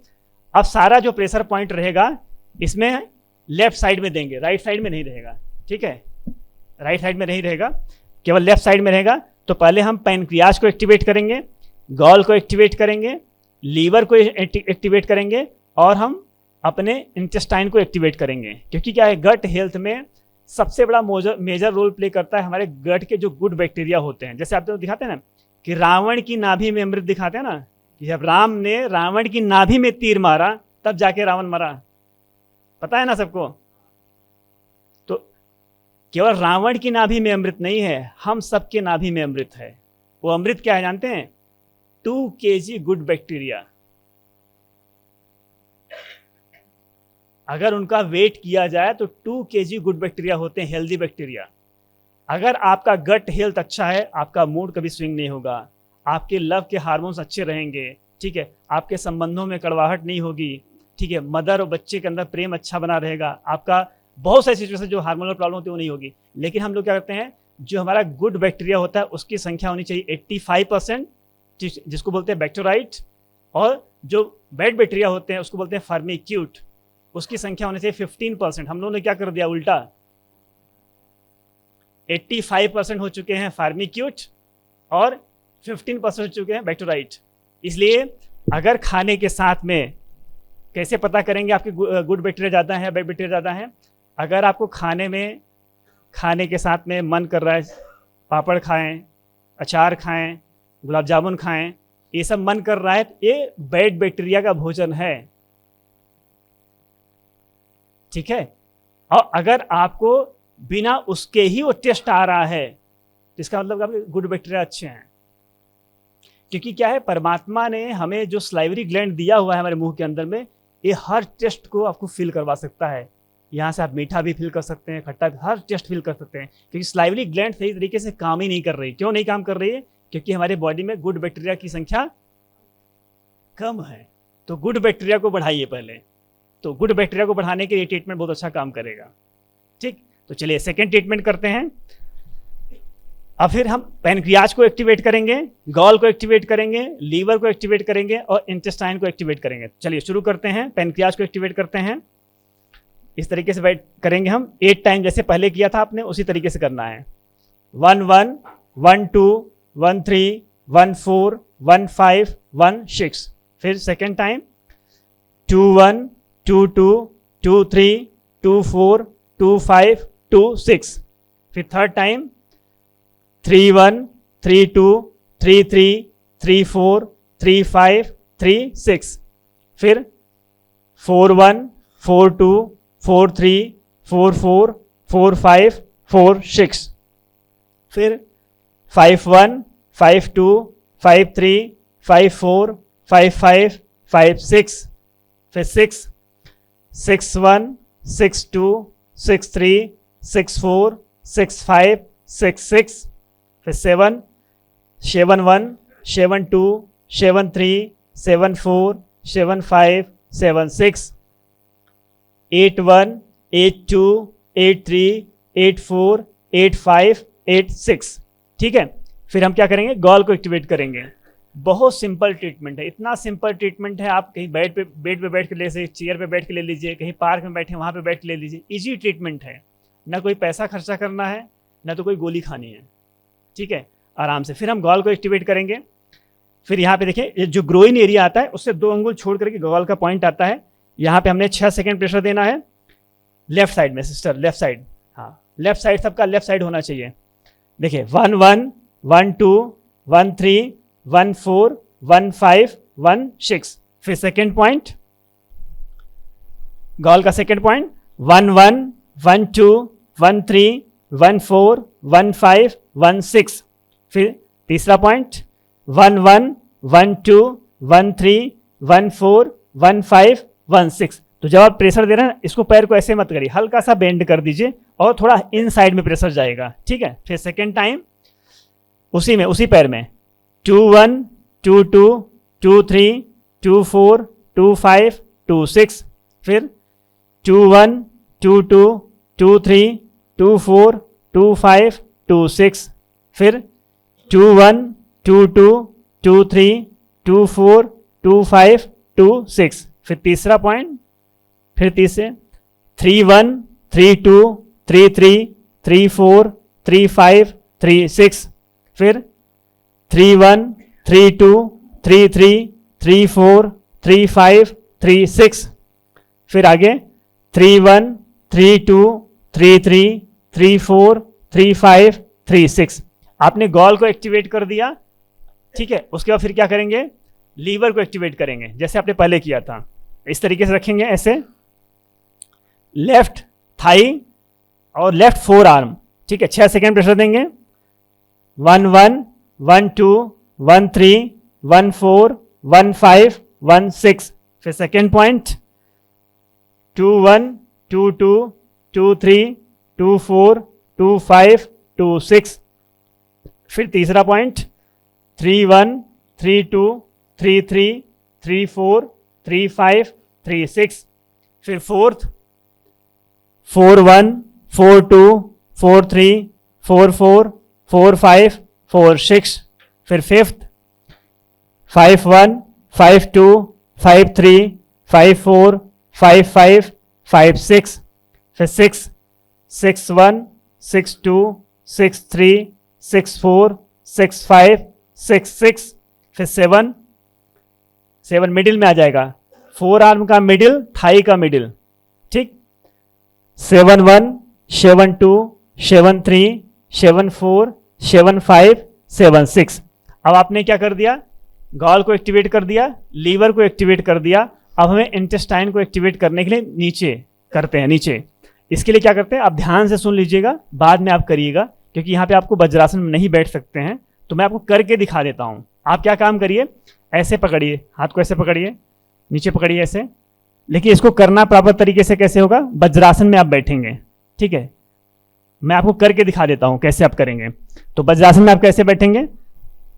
अब सारा जो प्रेशर पॉइंट रहेगा इसमें लेफ्ट साइड में देंगे, राइट साइड में नहीं रहेगा, ठीक है। राइट साइड में नहीं रहेगा, केवल लेफ्ट साइड में रहेगा। तो पहले हम पैनक्रियाज को एक्टिवेट करेंगे, गॉल को एक्टिवेट करेंगे, लीवर को एक्टिवेट करेंगे, और हम अपने इंटेस्टाइन को एक्टिवेट करेंगे। क्योंकि क्या है, गट हेल्थ में सबसे बड़ा मेजर रोल प्ले करता है हमारे गट के जो गुड बैक्टीरिया होते हैं। जैसे आप तो दिखाते हैं ना कि रावण की नाभि में अमृत दिखाते हैं ना, कि जब राम ने रावण की नाभि में तीर मारा तब जाके रावण मरा, पता है ना सबको। तो केवल रावण की नाभि में अमृत नहीं है, हम सबके नाभि में अमृत है। वो अमृत क्या है जानते हैं? 2 kg गुड बैक्टीरिया। अगर उनका वेट किया जाए तो 2 kg गुड बैक्टीरिया होते हैं, हेल्दी बैक्टीरिया। अगर आपका गट हेल्थ अच्छा है, आपका मूड कभी स्विंग नहीं होगा, आपके लव के हार्मोन्स अच्छे रहेंगे, ठीक है। आपके संबंधों में कड़वाहट नहीं होगी, ठीक है। मदर और बच्चे के अंदर प्रेम अच्छा बना रहेगा, आपका बहुत सारी सिचुएशन जो हार्मोनल प्रॉब्लम होती है वो नहीं होगी। लेकिन हम लोग क्या करते हैं, जो हमारा गुड बैक्टीरिया होता है उसकी संख्या होनी चाहिए 85%, जिसको बोलते हैं बैक्टीराइट। और जो बैड बैक्टीरिया होते हैं उसको बोलते हैं फर्मिक्यूट, उसकी संख्या होनी चाहिए 15%। हम लोगों ने क्या कर दिया, उल्टा 85% हो चुके हैं फार्मिक्यूट और 15% चुके हैं, बैक टू राइट। इसलिए अगर खाने के साथ में कैसे पता करेंगे आपके गुड बैक्टीरिया ज़्यादा है या बैड बैक्टीरिया ज़्यादा है? अगर आपको खाने के साथ में मन कर रहा है पापड़ खाएं, अचार खाएं, गुलाब जामुन खाएं, ये सब मन कर रहा है, ये बैड बैक्टीरिया का भोजन है, ठीक है। और अगर आपको बिना उसके ही वो टेस्ट आ रहा है तो इसका मतलब आपके गुड बैक्टीरिया अच्छे हैं। क्योंकि क्या है, परमात्मा ने हमें जो स्लाइवरी ग्लैंड दिया हुआ है हमारे मुंह के अंदर में, ये हर टेस्ट को आपको फील करवा सकता है। यहाँ से आप मीठा भी फील कर सकते हैं, खट्टा, हर टेस्ट फील कर सकते हैं। क्योंकि स्लाइवरी ग्लैंड सही तरीके से काम ही नहीं कर रही। क्यों नहीं काम कर रही है? क्योंकि हमारे बॉडी में गुड बैक्टीरिया की संख्या कम है। तो गुड बैक्टीरिया को बढ़ाइए पहले, तो गुड बैक्टीरिया को बढ़ाने के लिए ट्रीटमेंट बहुत अच्छा काम करेगा, ठीक। तो चलिए सेकेंड ट्रीटमेंट करते हैं। अब फिर हम पैनक्रियाज को एक्टिवेट करेंगे, गॉल को एक्टिवेट करेंगे, लीवर को एक्टिवेट करेंगे और इंटेस्टाइन को एक्टिवेट करेंगे। चलिए शुरू करते हैं। पैनक्रियाज को एक्टिवेट करते हैं। इस तरीके से वेट करेंगे हम 8 टाइम, जैसे पहले किया था आपने उसी तरीके से करना है। 1 1 1 2 1 3 1 4 1 5 1 6। फिर सेकेंड टाइम 2 1 2 2 2 3 2 4 2 5 2 6। फिर थर्ड टाइम 3 1 3 2 3 3 3 4 3 5 3 6। फिर 4 1 4 2 4 3 4 4 4 5 4 6। फिर 5 1 5 2 5 3 5 4 5 5 5 6। फिर 6 6 1 6 2 6 3 6 4 6 5 6 6। फिर 7 7 1 7 2 7 3 7 4 7 5 7 6। 8 1 8 2 8 3 8 4 8 5 8 6। ठीक है। फिर हम क्या करेंगे, गॉल को एक्टिवेट करेंगे। बहुत सिंपल ट्रीटमेंट है, इतना सिंपल ट्रीटमेंट है। आप कहीं बेड पे बैठ के ले लीजिए, चेयर पे बैठ के ले लीजिए, कहीं पार्क में बैठे वहाँ पे बैठ के ले लीजिए। इजी ट्रीटमेंट है, ना कोई पैसा खर्चा करना है, ना तो कोई गोली खानी है। ठीक है, आराम से। फिर हम गॉल को एक्टिवेट करेंगे। फिर यहाँ पे देखिए, जो ग्रोइन एरिया आता है उससे 2 अंगुल छोड़ करके गॉल का पॉइंट आता है। यहाँ पे हमने 6 सेकेंड प्रेशर देना है। लेफ्ट साइड में सिस्टर, लेफ्ट साइड, हाँ लेफ्ट साइड, सबका लेफ्ट साइड होना चाहिए। देखिए 1 1 1 2 1 3 1 4 1 5 1 6। फिर सेकेंड पॉइंट, गॉल का सेकेंड पॉइंट 1 1 1 2 1 3 1 4 1 5 1 6। फिर तीसरा पॉइंट 1 1 1 2 1 3 1 4 1 5 1 6। तो जब आप प्रेशर दे रहे हैं, इसको पैर को ऐसे मत करिए, हल्का सा बेंड कर दीजिए और थोड़ा इन साइड में प्रेशर जाएगा। ठीक है। फिर सेकेंड टाइम उसी पैर में 2 1 2 2 2 3 2 4 2 5 2 6। फिर 2 1 2 2 2 3 2 4 2 5 2 6। फिर 2 1 2 2 2 3 2 4 2 5 2 6। फिर तीसरा पॉइंट, फिर तीसरे 3 1 3 2 3 3 3 4 3 5 3 6। फिर 3 1 3 2 3 3 3 4 3 5 3 6। फिर आगे 3 1 3 2 3 3 3 4 3 5 3 6। आपने गॉल को एक्टिवेट कर दिया। ठीक है। उसके बाद फिर क्या करेंगे, लीवर को एक्टिवेट करेंगे, जैसे आपने पहले किया था। इस तरीके से रखेंगे ऐसे, लेफ्ट थाई और लेफ्ट फोर आर्म। ठीक है। 6 सेकेंड प्रेशर देंगे। 1 1 1 2 1 3 1 4 1 5 1 6। फिर सेकेंड पॉइंट 2 1 2 2 2 3 2 4 2 5 2 6। फिर तीसरा पॉइंट 3 1 3 2 3 3 3 4 3 5 3 6। फिर फोर्थ 4 1 4 2 4 3 4 4 4 5 4 6। फिर फिफ्थ 5 1 5 2 5 3 5 4 5 5 5 6। फिर 6 6 1 6 2 6 3 6 4 6 5 6 6, फिर 7 7 मिडिल में आ जाएगा, 4 आर्म का मिडिल, थाई का मिडिल, ठीक। 7 1, 7 2, 7 3, 7 4, 7 5, 7 6। अब आपने क्या कर दिया, गॉल को एक्टिवेट कर दिया, लीवर को एक्टिवेट कर दिया। अब हमें इंटेस्टाइन को एक्टिवेट करने के लिए नीचे करते हैं, नीचे। इसके लिए क्या करते हैं, आप ध्यान से सुन लीजिएगा, बाद में आप करिएगा, क्योंकि यहाँ पे आपको वज्रासन में नहीं बैठ सकते हैं, तो मैं आपको करके दिखा देता हूँ। आप क्या काम करिए, ऐसे पकड़िए, हाथ को ऐसे पकड़िए, नीचे पकड़िए ऐसे, लेकिन इसको करना प्रॉपर तरीके से कैसे होगा, वज्रासन में आप बैठेंगे, ठीक है। मैं आपको करके दिखा देता हूँ कैसे आप करेंगे। तो वज्रासन में आप कैसे बैठेंगे,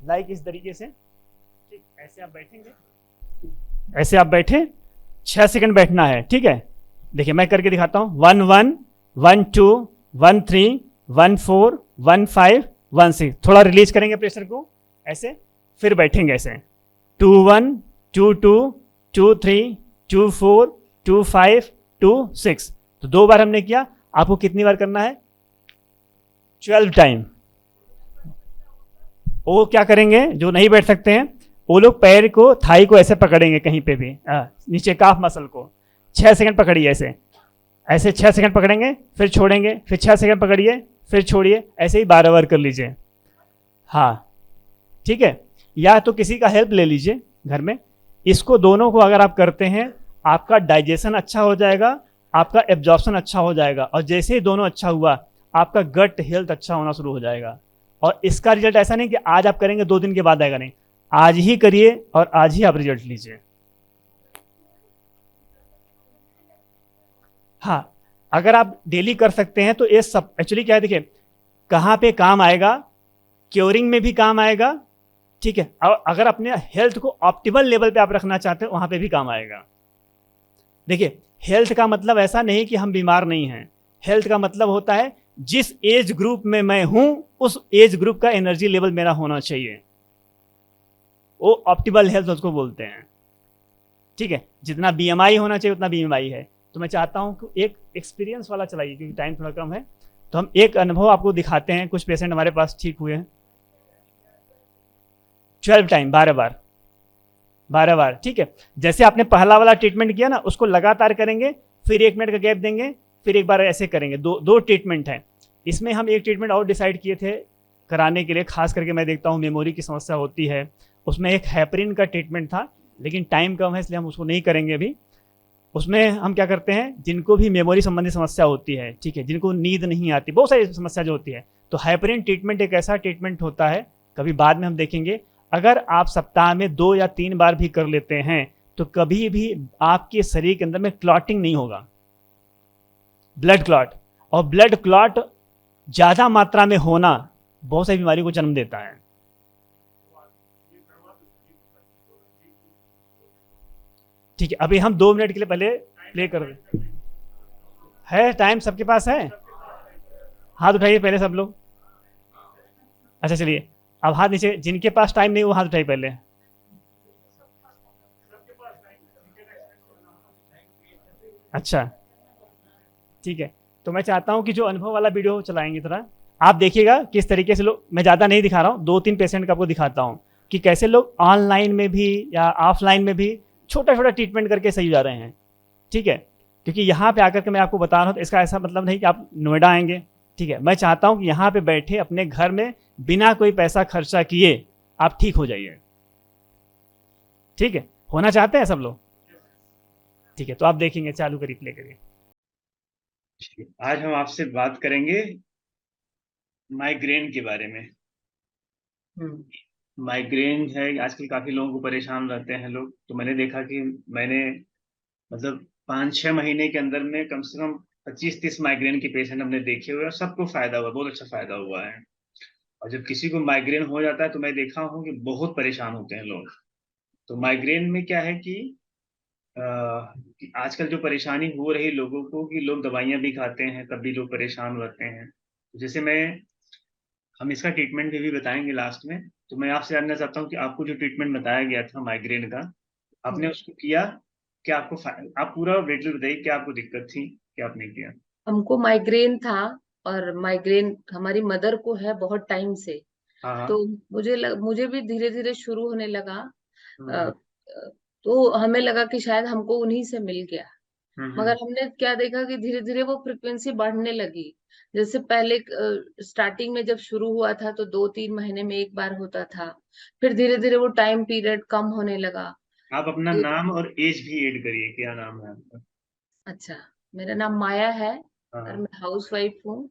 लाइक इस तरीके से, ठीक, ऐसे आप बैठेंगे, ऐसे आप बैठे, 6 सेकंड बैठना है, ठीक है। देखिए मैं करके दिखाता हूँ, 1 1, 1 2, 1 3, 1 4, 1 5, 1 6। थोड़ा रिलीज करेंगे प्रेशर को ऐसे, फिर बैठेंगे ऐसे, 2 1, 2 2, 2 3, 2 4, 2 5, 2 6। तो 2 बार हमने किया, आपको कितनी बार करना है, 12 टाइम। वो क्या करेंगे, जो नहीं बैठ सकते हैं वो लोग पैर को, थाई को ऐसे पकड़ेंगे कहीं पे भी, नीचे काफ मसल को, 6 सेकंड पकड़िए ऐसे, ऐसे 6 सेकंड पकड़ेंगे, फिर छोड़ेंगे, फिर 6 सेकंड पकड़िए, फिर छोड़िए, ऐसे ही 12 बार कर लीजिए। हाँ ठीक है, या तो किसी का हेल्प ले लीजिए घर में। इसको दोनों को अगर आप करते हैं, आपका डाइजेशन अच्छा हो जाएगा, आपका एब्जॉर्प्शन अच्छा हो जाएगा, और जैसे ही दोनों अच्छा हुआ, आपका गट हेल्थ अच्छा होना शुरू हो जाएगा। और इसका रिजल्ट ऐसा नहीं कि आज आप करेंगे 2 दिन के बाद आएगा, नहीं, आज ही करिए और आज ही आप रिजल्ट लीजिए। हाँ, अगर आप डेली कर सकते हैं तो ये सब एक्चुअली क्या है, देखिए कहाँ पे काम आएगा, क्योरिंग में भी काम आएगा, ठीक है। और अगर अपने हेल्थ को ऑप्टिमल लेवल पे आप रखना चाहते हैं, वहां पे भी काम आएगा। देखिए हेल्थ का मतलब ऐसा नहीं कि हम बीमार नहीं हैं, हेल्थ का मतलब होता है जिस एज ग्रुप में मैं हूं, उस एज ग्रुप का एनर्जी लेवल मेरा होना चाहिए, वो ऑप्टिमल हेल्थ उसको बोलते हैं, ठीक है। जितना बीएमआई होना चाहिए उतना बीएमआई है। तो मैं चाहता हूं कि एक एक्सपीरियंस वाला चलाइए, क्योंकि टाइम थोड़ा कम है, तो हम एक अनुभव आपको दिखाते हैं। कुछ पेशेंट हमारे पास ठीक हुए हैं, 12 टाइम, 12 बार, 12 बार, ठीक है। जैसे आपने पहला वाला ट्रीटमेंट किया ना, उसको लगातार करेंगे, फिर 1 मिनट का गैप देंगे, फिर एक बार ऐसे करेंगे। दो ट्रीटमेंट है इसमें। हम एक ट्रीटमेंट और डिसाइड किए थे कराने के लिए, खास करके मैं देखता हूँ मेमोरी की समस्या होती है, उसमें एक हैपरिन का ट्रीटमेंट था, लेकिन टाइम कम है इसलिए हम उसको नहीं करेंगे अभी। उसमें हम क्या करते हैं, जिनको भी मेमोरी संबंधी समस्या होती है, ठीक है, जिनको नींद नहीं आती, बहुत सारी समस्या जो होती है, तो हैपरिन ट्रीटमेंट एक ऐसा ट्रीटमेंट होता है, कभी बाद में हम देखेंगे। अगर आप सप्ताह में 2 या 3 बार भी कर लेते हैं, तो कभी भी आपके शरीर के अंदर में क्लॉटिंग नहीं होगा, ब्लड क्लॉट। और ब्लड क्लॉट ज्यादा मात्रा में होना बहुत सारी बीमारी को जन्म देता है। ठीक है, अभी हम 2 मिनट के लिए पहले प्ले कर रहे है, टाइम सबके पास है, हाथ उठाइए पहले सब लोग। अच्छा चलिए, अब हाथ नीचे, जिनके पास टाइम नहीं वो हाथ उठाइए पहले। अच्छा ठीक है, तो मैं चाहता हूं कि जो अनुभव वाला वीडियो चलाएंगे थोड़ा, आप देखिएगा किस तरीके से लोग, मैं ज़्यादा नहीं दिखा रहा हूँ, 2-3 पेशेंट का आपको दिखाता हूँ कि कैसे लोग ऑनलाइन में भी या ऑफलाइन में भी छोटा छोटा ट्रीटमेंट करके सही जा रहे हैं, ठीक है। क्योंकि यहाँ पे आकर के मैं आपको बता रहा हूँ, तो इसका ऐसा मतलब नहीं कि आप नोएडा आएंगे, ठीक है। मैं चाहता हूँ कि यहाँ पे बैठे अपने घर में बिना कोई पैसा खर्चा किए आप ठीक हो जाइए, ठीक है। होना चाहते हैं सब लोग, ठीक है। तो आप देखेंगे, चालू करिए, प्ले करिए। आज हम आपसे बात करेंगे माइग्रेन के बारे में। माइग्रेन है, आजकल काफी लोगों को परेशान रहते हैं लोग। तो मैंने देखा कि मैंने मतलब 5-6 महीने के अंदर में कम से कम 25-30 माइग्रेन के पेशेंट हमने देखे हुए हैं, और सबको फायदा हुआ, बहुत अच्छा फायदा हुआ है। और जब किसी को माइग्रेन हो जाता है तो मैं देखा हूँ कि बहुत परेशान होते हैं लोग। तो माइग्रेन में क्या है कि आजकल जो परेशानी हो रही लोगों को, कि लोग दवाइयाँ भी खाते हैं तब भी लोग परेशान रहते हैं। जैसे हम इसका ट्रीटमेंट भी बताएंगे लास्ट में। तो मैं आपसे जानना चाहता हूँ कि आपको जो ट्रीटमेंट बताया गया था माइग्रेन का, आपने उसको किया क्या? आप पूरा डिटेल बताइए, क्या आपको दिक्कत थी, क्या आपने किया? हमको माइग्रेन था, और माइग्रेन हमारी मदर को है बहुत टाइम से। हाँ हाँ। तो मुझे भी धीरे धीरे शुरू होने लगा। अ, हम्म तो हमें लगा कि शायद हमको उन्हीं से मिल गया। हम्म। मगर हमने क्या देखा कि धीरे धीरे वो फ्रिक्वेंसी बढ़ने लगी। जैसे पहले स्टार्टिंग में जब शुरू हुआ था तो 2-3 महीने में एक बार होता था। फिर धीरे धीरे वो टाइम पीरियड कम होने लगा। आप अपना तो नाम और एज भी ऐड करिए, क्या नाम है आपका? अच्छा, मेरा नाम माया है हाँ और हाँ। मैं हाउस वाइफ हूँ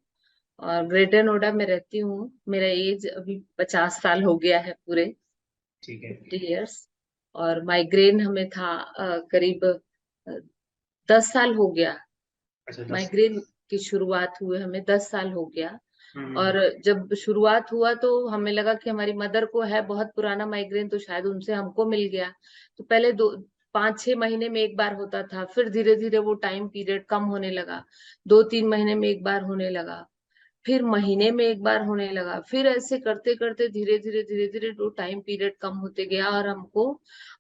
और ग्रेटर नोएडा में रहती हूँ। मेरा एज अभी 50 साल हो गया है पूरे, ठीक है। 50 इयर्स। और माइग्रेन हमें था करीब 10 साल हो गया। अच्छा, 10। माइग्रेन की शुरुआत हुए हमें 10 साल हो गया। हम्म। और जब शुरुआत हुआ तो हमें लगा कि हमारी मदर को है बहुत पुराना माइग्रेन, तो शायद उनसे हमको मिल गया। तो पहले 5-6 महीने में एक बार होता था, फिर धीरे धीरे वो टाइम पीरियड कम होने लगा। 2-3 महीने में एक बार होने लगा, फिर महीने में एक बार होने लगा, फिर ऐसे करते करते धीरे धीरे वो टाइम पीरियड कम होते गया और हमको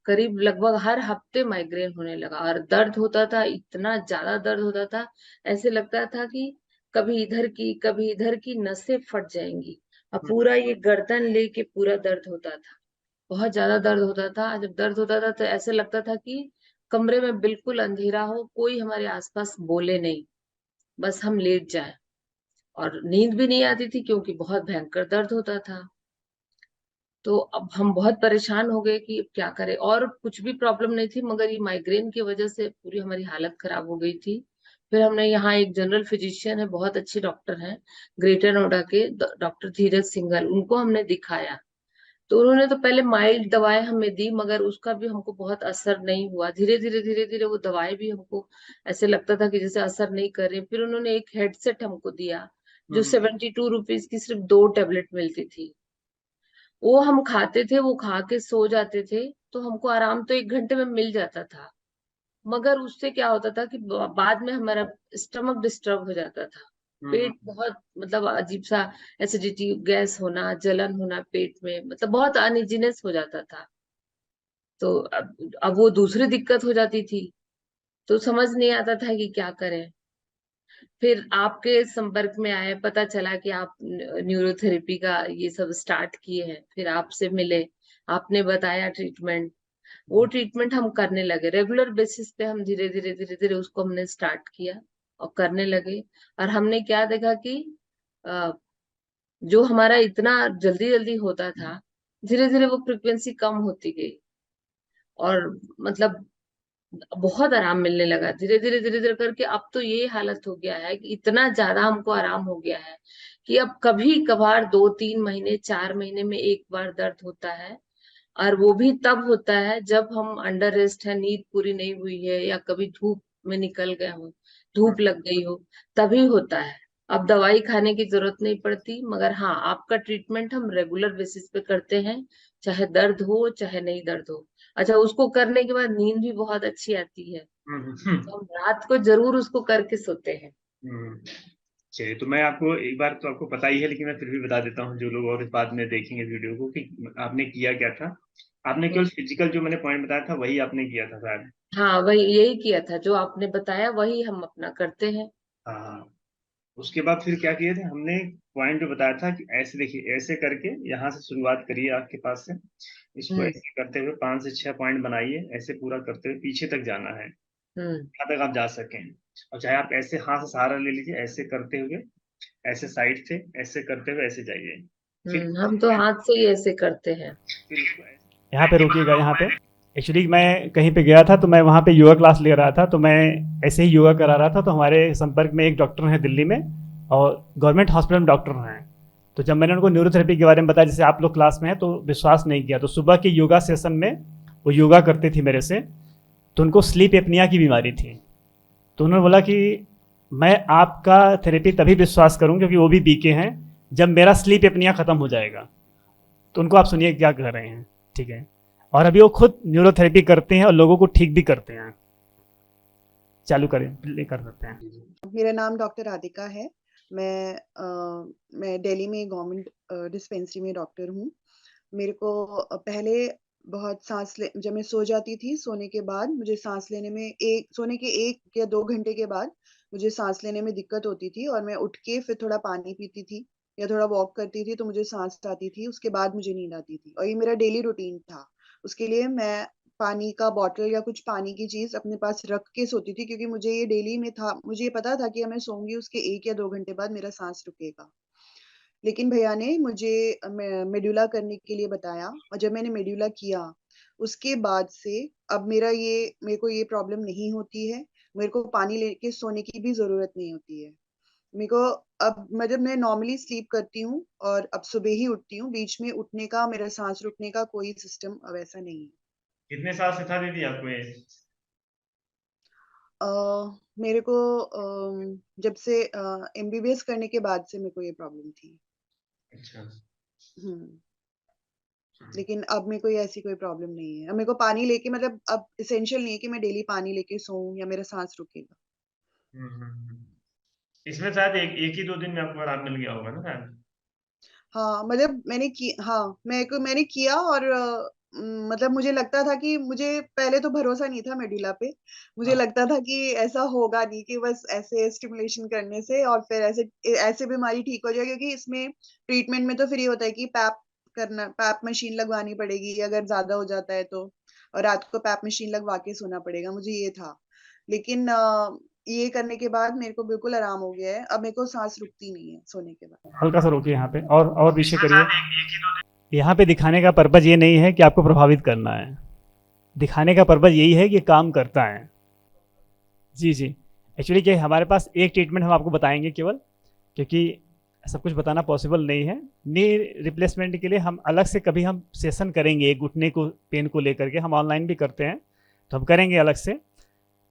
करीब लगभग हर हफ्ते माइग्रेन होने लगा। और दर्द होता था, इतना ज्यादा दर्द होता था, ऐसे लगता था कि कभी इधर की नसें फट जाएंगी। और पूरा ये गर्दन लेके पूरा दर्द होता था, बहुत ज्यादा दर्द होता था। जब दर्द होता था तो ऐसे लगता था कि कमरे में बिल्कुल अंधेरा हो, कोई हमारे आसपास बोले नहीं, बस हम लेट जाए। और नींद भी नहीं आती थी क्योंकि बहुत भयंकर दर्द होता था। तो अब हम बहुत परेशान हो गए कि अब क्या करें। और कुछ भी प्रॉब्लम नहीं थी, मगर ये माइग्रेन की वजह से पूरी हमारी हालत खराब हो गई थी। फिर हमने यहाँ एक जनरल फिजिशियन है, बहुत अच्छे डॉक्टर हैं, ग्रेटर नोएडा के डॉक्टर धीरज सिंघल, उनको हमने दिखाया। तो उन्होंने तो पहले माइल्ड दवाएं हमें दी, मगर उसका भी हमको बहुत असर नहीं हुआ। धीरे धीरे वो दवाएं भी हमको ऐसे लगता था कि जैसे असर नहीं कर रही। फिर उन्होंने एक हेडसेट हमको दिया जो हम्म। 72 रुपीज की सिर्फ 2 टेबलेट मिलती थी। वो हम खाते थे, वो खा के सो जाते थे, तो हमको आराम तो 1 घंटे में मिल जाता था। मगर उससे क्या होता था कि बाद में हमारा स्टमक डिस्टर्ब हो जाता था। हम्म। पेट बहुत मतलब अजीब सा, एसिडिटी, गैस होना, जलन होना पेट में, मतलब बहुत अनइजीनेस हो जाता था। तो अब वो दूसरी दिक्कत हो जाती थी, तो समझ नहीं आता था कि क्या करें। फिर आपके संपर्क में आए, पता चला कि आप न्यूरोथेरेपी का ये सब स्टार्ट किए हैं, फिर आपसे मिले, आपने बताया ट्रीटमेंट। वो ट्रीटमेंट हम करने लगे रेगुलर बेसिस पे। हम धीरे धीरे उसको हमने स्टार्ट किया और करने लगे। और हमने क्या देखा कि अ, जो हमारा इतना जल्दी जल्दी होता था, धीरे धीरे वो फ्रिक्वेंसी कम होती गई। और मतलब बहुत आराम मिलने लगा धीरे धीरे करके। अब तो ये हालत हो गया है कि इतना ज्यादा हमको आराम हो गया है कि अब कभी कभार 2-3 महीने 4 महीने में एक बार दर्द होता है। और वो भी तब होता है जब हम अंडर रेस्ट है, नींद पूरी नहीं हुई है, या कभी धूप में निकल गए हो, धूप लग गई हो, तभी होता है। अब दवाई खाने की जरूरत नहीं पड़ती, मगर हाँ, आपका ट्रीटमेंट हम रेगुलर बेसिस पे करते हैं, चाहे दर्द हो चाहे नहीं दर्द हो। अच्छा, उसको करने के बाद नींद भी बहुत अच्छी आती है, हम्म। तो हम रात को जरूर उसको करके सोते हैं। हम्म। चलिए, तो मैं आपको एक बार तो आपको पता ही है, लेकिन मैं फिर भी बता देता हूँ जो लोग और इस बाद में देखेंगे वीडियो को, कि आपने किया क्या था। आपने केवल फिजिकल जो मैंने पॉइंट बताया था वही आपने किया था शायद। हाँ, वही यही किया था जो आपने बताया, वही हम अपना करते हैं। हाँ हाँ। उसके बाद फिर क्या किए थे हमने? पॉइंट जो बताया था कि ऐसे देखिए, ऐसे करके यहाँ से शुरुआत करिए आपके पास से, इसको हम्म। ऐसे करते हुए 5 से 6 पॉइंट बनाइए, ऐसे पूरा करते हुए पीछे तक जाना है, हम्म। जहाँ तक आप जा सकें। और चाहे आप ऐसे हाथ से सहारा ले लीजिए, ऐसे करते हुए, ऐसे साइड से ऐसे करते हुए ऐसे जाइए। फिर हम तो हाथ से ही ऐसे करते हैं। फिर इसको यहाँ पे रुकिएगा, यहाँ पे। एक्चुअली मैं कहीं पे गया था, तो मैं वहाँ पे योगा क्लास ले रहा था, तो मैं ऐसे ही योगा करा रहा था, तो हमारे संपर्क में एक डॉक्टर हैं दिल्ली में, और गवर्नमेंट हॉस्पिटल में डॉक्टर हैं। तो जब मैंने उनको न्यूरोथेरेपी के बारे में बताया, जैसे आप लोग क्लास में हैं, तो विश्वास नहीं किया। तो सुबह के योगा सेशन में वो योगा करते थी मेरे से, तो उनको स्लीप एपनिया की बीमारी थी। तो उन्होंने बोला कि मैं आपका थेरेपी तभी विश्वास करूं क्योंकि वो भी बीके हैं, जब मेरा स्लीप एपनिया खत्म हो जाएगा। तो उनको आप सुनिए क्या कर रहे हैं, ठीक है। और अभी वो खुद न्यूरोथेरेपी करते हैं और लोगों को ठीक भी करते हैं। चालू करें, प्ले कर सकते हैं। मेरा नाम डॉक्टर राधिका है। मैं दिल्ली में गवर्नमेंट डिस्पेंसरी में डॉक्टर हूँ। मेरे को पहले बहुत जब मैं सो जाती थी, सोने के बाद मुझे सांस लेने में सोने के 1 या 2 घंटे के बाद मुझे सांस लेने में दिक्कत होती थी, और मैं उठ के फिर थोड़ा पानी पीती थी, या थोड़ा वॉक करती थी तो मुझे सांस आती थी, उसके बाद मुझे नींद आती थी और ये मेरा डेली रूटीन था। उसके लिए मैं पानी का बॉटल या कुछ पानी की चीज़ अपने पास रख के सोती थी, क्योंकि मुझे ये डेली में था, मुझे ये पता था कि मैं सोऊँगी उसके 1 या 2 घंटे बाद मेरा सांस रुकेगा। लेकिन भैया ने मुझे मेडुला करने के लिए बताया और जब मैंने मेडुला किया, उसके बाद से अब मेरे को ये प्रॉब्लम नहीं होती है। मेरे को पानी लेके सोने की भी ज़रूरत नहीं होती है। मेरे को अब मतलब मैं नॉर्मली स्लीप करती हूँ और अब सुबह ही उठती हूँ, बीच में उठने का, मेरा साँस रुकने का कोई सिस्टम अब ऐसा नहीं है। कितने साल से था दीदी आपको ये? अ, मेरे को जब से एमबीबीएस करने के बाद से मेरे को ये प्रॉब्लम थी। अच्छा। हुँ। लेकिन अब मेरे को ये ऐसी कोई प्रॉब्लम नहीं है। अब मेरे को पानी लेके मतलब अब एसेंशियल नहीं है कि मैं डेली पानी लेके सोऊँ या मेरा साँस रुकेगा। हुँ, हुँ, हुँ। इसमें शायद एक एक ही 2 दिन में आपको आराम मिल गया होगा ना शायद? हाँ, मतलब मैंने किया और मतलब मुझे लगता था कि मुझे पहले तो भरोसा नहीं था मेडुला पे। मुझे हाँ। लगता था कि ऐसा होगा नहीं कि बस ऐसे स्टिमुलेशन करने से और फिर ऐसे बीमारी ठीक हो जाएगी, क्योंकि इसमें ट्रीटमेंट में तो फिर ये होता है कि पैप मशीन लगवानी पड़ेगी अगर ज़्यादा हो जाता है तो, और रात को पैप मशीन लगवा के सोना पड़ेगा, मुझे ये था। लेकिन ये करने के बाद मेरे को बिल्कुल आराम हो गया है। अब मेरे को साँस रुकती नहीं है सोने के बाद। हल्का सा रोकिए यहाँ पे और पीछे करिए। यहाँ पे दिखाने का पर्पज़ ये नहीं है कि आपको प्रभावित करना है। दिखाने का पर्पज़ यही है कि काम करता है। जी, जी। एक्चुअली क्या है, हमारे पास एक ट्रीटमेंट हम आपको बताएँगे केवल, क्योंकि सब कुछ बताना पॉसिबल नहीं है। नी रिप्लेसमेंट के लिए हम अलग से कभी हम सेशन करेंगे, घुटने को पेन को लेकर के हम ऑनलाइन भी करते हैं, तो हम करेंगे अलग से।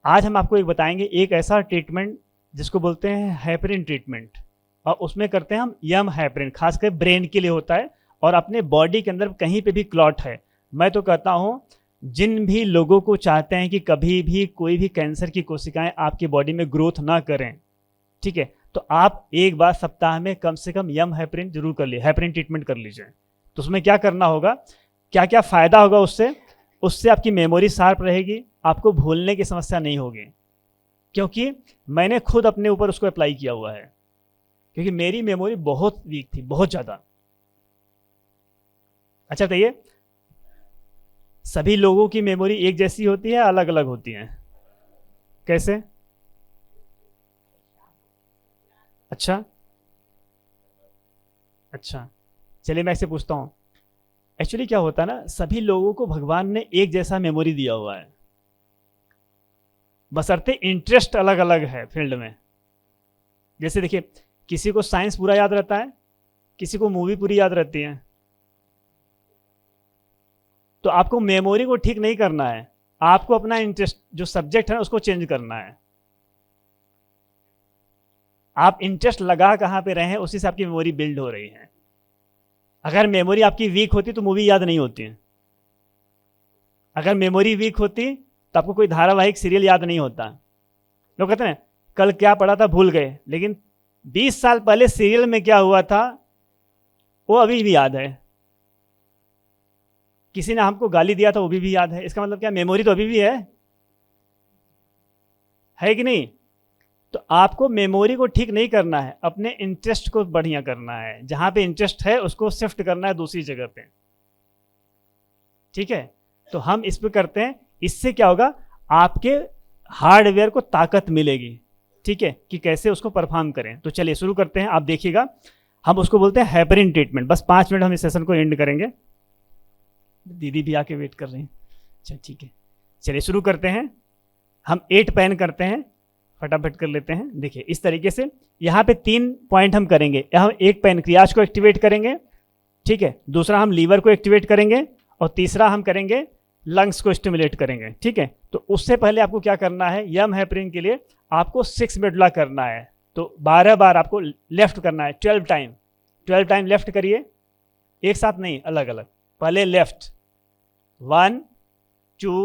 आज हम आपको एक बताएँगे एक ऐसा ट्रीटमेंट जिसको बोलते हैं हेपरिन ट्रीटमेंट, और उसमें करते हैं हम यम हेपरिन, खासकर ब्रेन के लिए होता है। और अपने बॉडी के अंदर कहीं पे भी क्लॉट है, मैं तो कहता हूँ जिन भी लोगों को चाहते हैं कि कभी भी कोई भी कैंसर की कोशिकाएं आपकी बॉडी में ग्रोथ ना करें, ठीक है, तो आप एक बार सप्ताह में कम से कम यम हेपरिन जरूर कर लीजिए, हेपरिन ट्रीटमेंट कर लीजिए। तो उसमें क्या करना होगा, क्या क्या फायदा होगा उससे? उससे आपकी मेमोरी शार्प रहेगी, आपको भूलने की समस्या नहीं होगी, क्योंकि मैंने खुद अपने ऊपर उसको अप्लाई किया हुआ है, क्योंकि मेरी मेमोरी बहुत वीक थी, बहुत ज़्यादा। अच्छा बताइए, सभी लोगों की मेमोरी एक जैसी होती है, अलग अलग होती है? कैसे? अच्छा अच्छा, चलिए मैं इससे पूछता हूँ। एक्चुअली क्या होता है ना, सभी लोगों को भगवान ने एक जैसा मेमोरी दिया हुआ है, बशर्ते इंटरेस्ट अलग अलग है फील्ड में। जैसे देखिए, किसी को साइंस पूरा याद रहता है, किसी को मूवी पूरी याद रहती है। तो आपको मेमोरी को ठीक नहीं करना है, आपको अपना इंटरेस्ट जो सब्जेक्ट है ना उसको चेंज करना है। आप इंटरेस्ट लगा कहाँ पे रहे हैं, उसी से आपकी मेमोरी बिल्ड हो रही है। अगर मेमोरी आपकी वीक होती तो मूवी याद नहीं होती है। अगर मेमोरी वीक होती तो आपको कोई धारावाहिक सीरियल याद नहीं होता। लोग कहते हैं कल क्या पढ़ा था भूल गए, लेकिन 20 साल पहले सीरियल में क्या हुआ था वो अभी भी याद है। किसी ने हमको गाली दिया था वो भी याद है। इसका मतलब क्या, मेमोरी तो अभी भी है कि नहीं? तो आपको मेमोरी को ठीक नहीं करना है, अपने इंटरेस्ट को बढ़िया करना है। जहां पे इंटरेस्ट है उसको शिफ्ट करना है दूसरी जगह पे, ठीक है? तो हम इस पे करते हैं, इससे क्या होगा, आपके हार्डवेयर को ताकत मिलेगी, ठीक है, कि कैसे उसको परफॉर्म करें। तो चलिए शुरू करते हैं, आप देखिएगा। हम उसको बोलते हैं हेपरिन ट्रीटमेंट। बस 5 मिनट हम इस सेशन को एंड करेंगे। दीदी भी आके वेट कर रही हैं। अच्छा ठीक है, चलिए शुरू करते हैं। हम 8 पैन करते हैं, फटाफट कर लेते हैं। देखिए इस तरीके से यहाँ पे 3 पॉइंट हम करेंगे। यहाँ एक पैनक्रियाज को एक्टिवेट करेंगे, ठीक है, दूसरा हम लीवर को एक्टिवेट करेंगे, और तीसरा हम करेंगे लंग्स को स्टिमुलेट करेंगे, ठीक है। तो उससे पहले आपको क्या करना है, यम हेपरिन के लिए आपको 6 मेडुला करना है। तो 12 बार आपको लेफ्ट करना है, 12 टाइम लेफ्ट करिए, एक साथ नहीं, अलग अलग। पहले लेफ्ट 1 2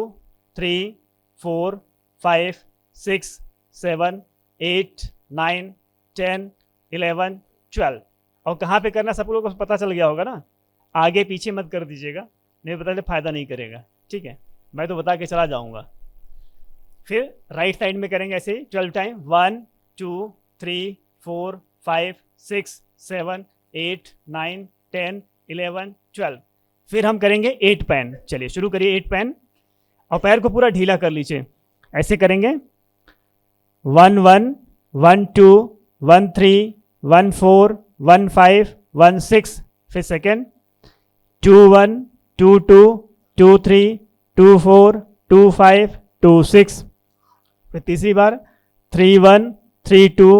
3 4 5 6 7 8 9 10 11 12। और कहाँ पे करना सब लोगों को पता चल गया होगा ना, आगे पीछे मत कर दीजिएगा, नहीं पता चले फायदा नहीं करेगा, ठीक है। मैं तो बता के चला जाऊंगा। फिर राइट साइड में करेंगे ऐसे ही 12 टाइम, 1 2 3 4 5 6 7 8 9 10 11 12। फिर हम करेंगे 8 पैन। चलिए शुरू करिए 8 पैन और पैर को पूरा ढीला कर लीजिए। ऐसे करेंगे 1 1 1 2 1 3 1 4 1 5 1 6। फिर सेकेंड 2 1 2 2 2 3 2 4 2 5 2 6। फिर तीसरी बार 3 1 3 2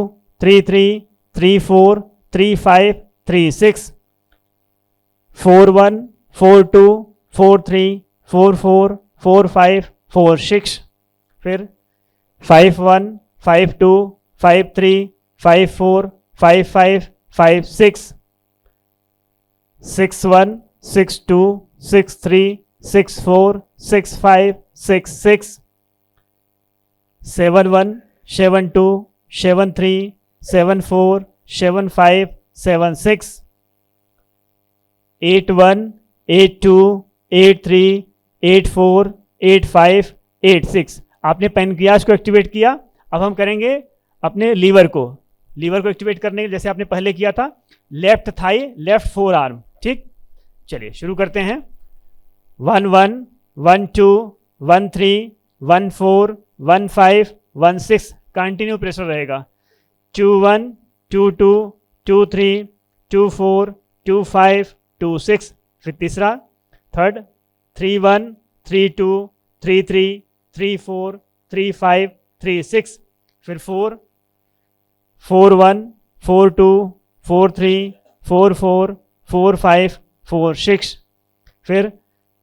3 3 3 4 3 5 3 6। 4 1 4 2 4 3 4 4 4 5 4 6। फिर 5 1 5 2 5 3 5 4 5 5 5 6। 6 1 6 2 6 3 6 4 6 5 6 6। 7 1 7 2 7 3 7 4 7 5 7 6। 8 1 8 2 8 3 8 4 8 5 8 6। आपने पैनक्रियाज को एक्टिवेट किया। अब हम करेंगे अपने लीवर को एक्टिवेट करने के जैसे आपने पहले किया था, left thigh left four arm. ठीक, चलिए शुरू करते हैं। 1 1 1 2 1 3 1 4 1 5 1 6। कंटिन्यू प्रेशर रहेगा। 2 1 2 2 2 3 2 4 2 5 2 6। फिर तीसरा थर्ड 3 1 3 2 3 3 3 4 3 5 3 6। फिर 4 4 1 4 2 4 3 4 4 4 5 4 6। फिर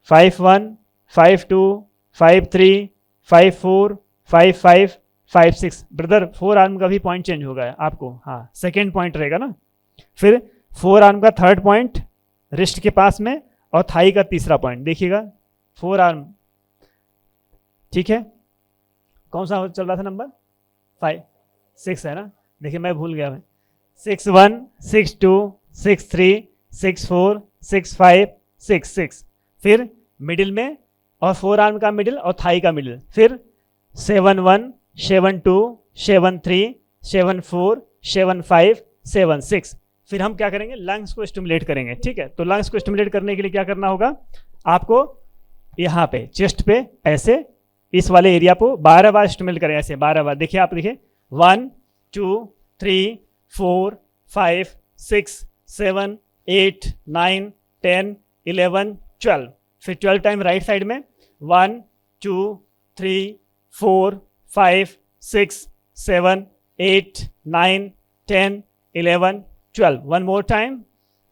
5 1 5 2 5 3 5 4 5 5 5 6। ब्रदर 4 आर्म का भी पॉइंट चेंज होगा आपको, हाँ सेकेंड पॉइंट रहेगा ना। फिर 4 आर्म का थर्ड पॉइंट रिस्ट के पास में और थाई का तीसरा पॉइंट देखिएगा। 4 आर्म, ठीक है। कौन सा चल रहा था नंबर? 5 6 है ना, देखिए मैं भूल गया। 6 1 6 2 6 3 6 4 6 5 6 6। फिर मिडिल में और 4 आर्म का मिडिल और थाई का मिडिल। फिर 7 1 7 2 7 3 7 4 7 5 7 6। फिर हम क्या करेंगे, लंग्स को स्टिमुलेट करेंगे। ठीक है, तो लंग्स को स्टिमुलेट करने के लिए क्या करना होगा आपको, यहाँ पे चेस्ट पे ऐसे इस वाले एरिया को 12 बार स्टिमुलेट करें, ऐसे 12 बार। देखिए आप देखिए 1 2 3 4 5 6 7 8 9 10 11 12। फिर 12 टाइम राइट साइड में 1 2 3 4 5 6 7 8 9 10 11 12। One more time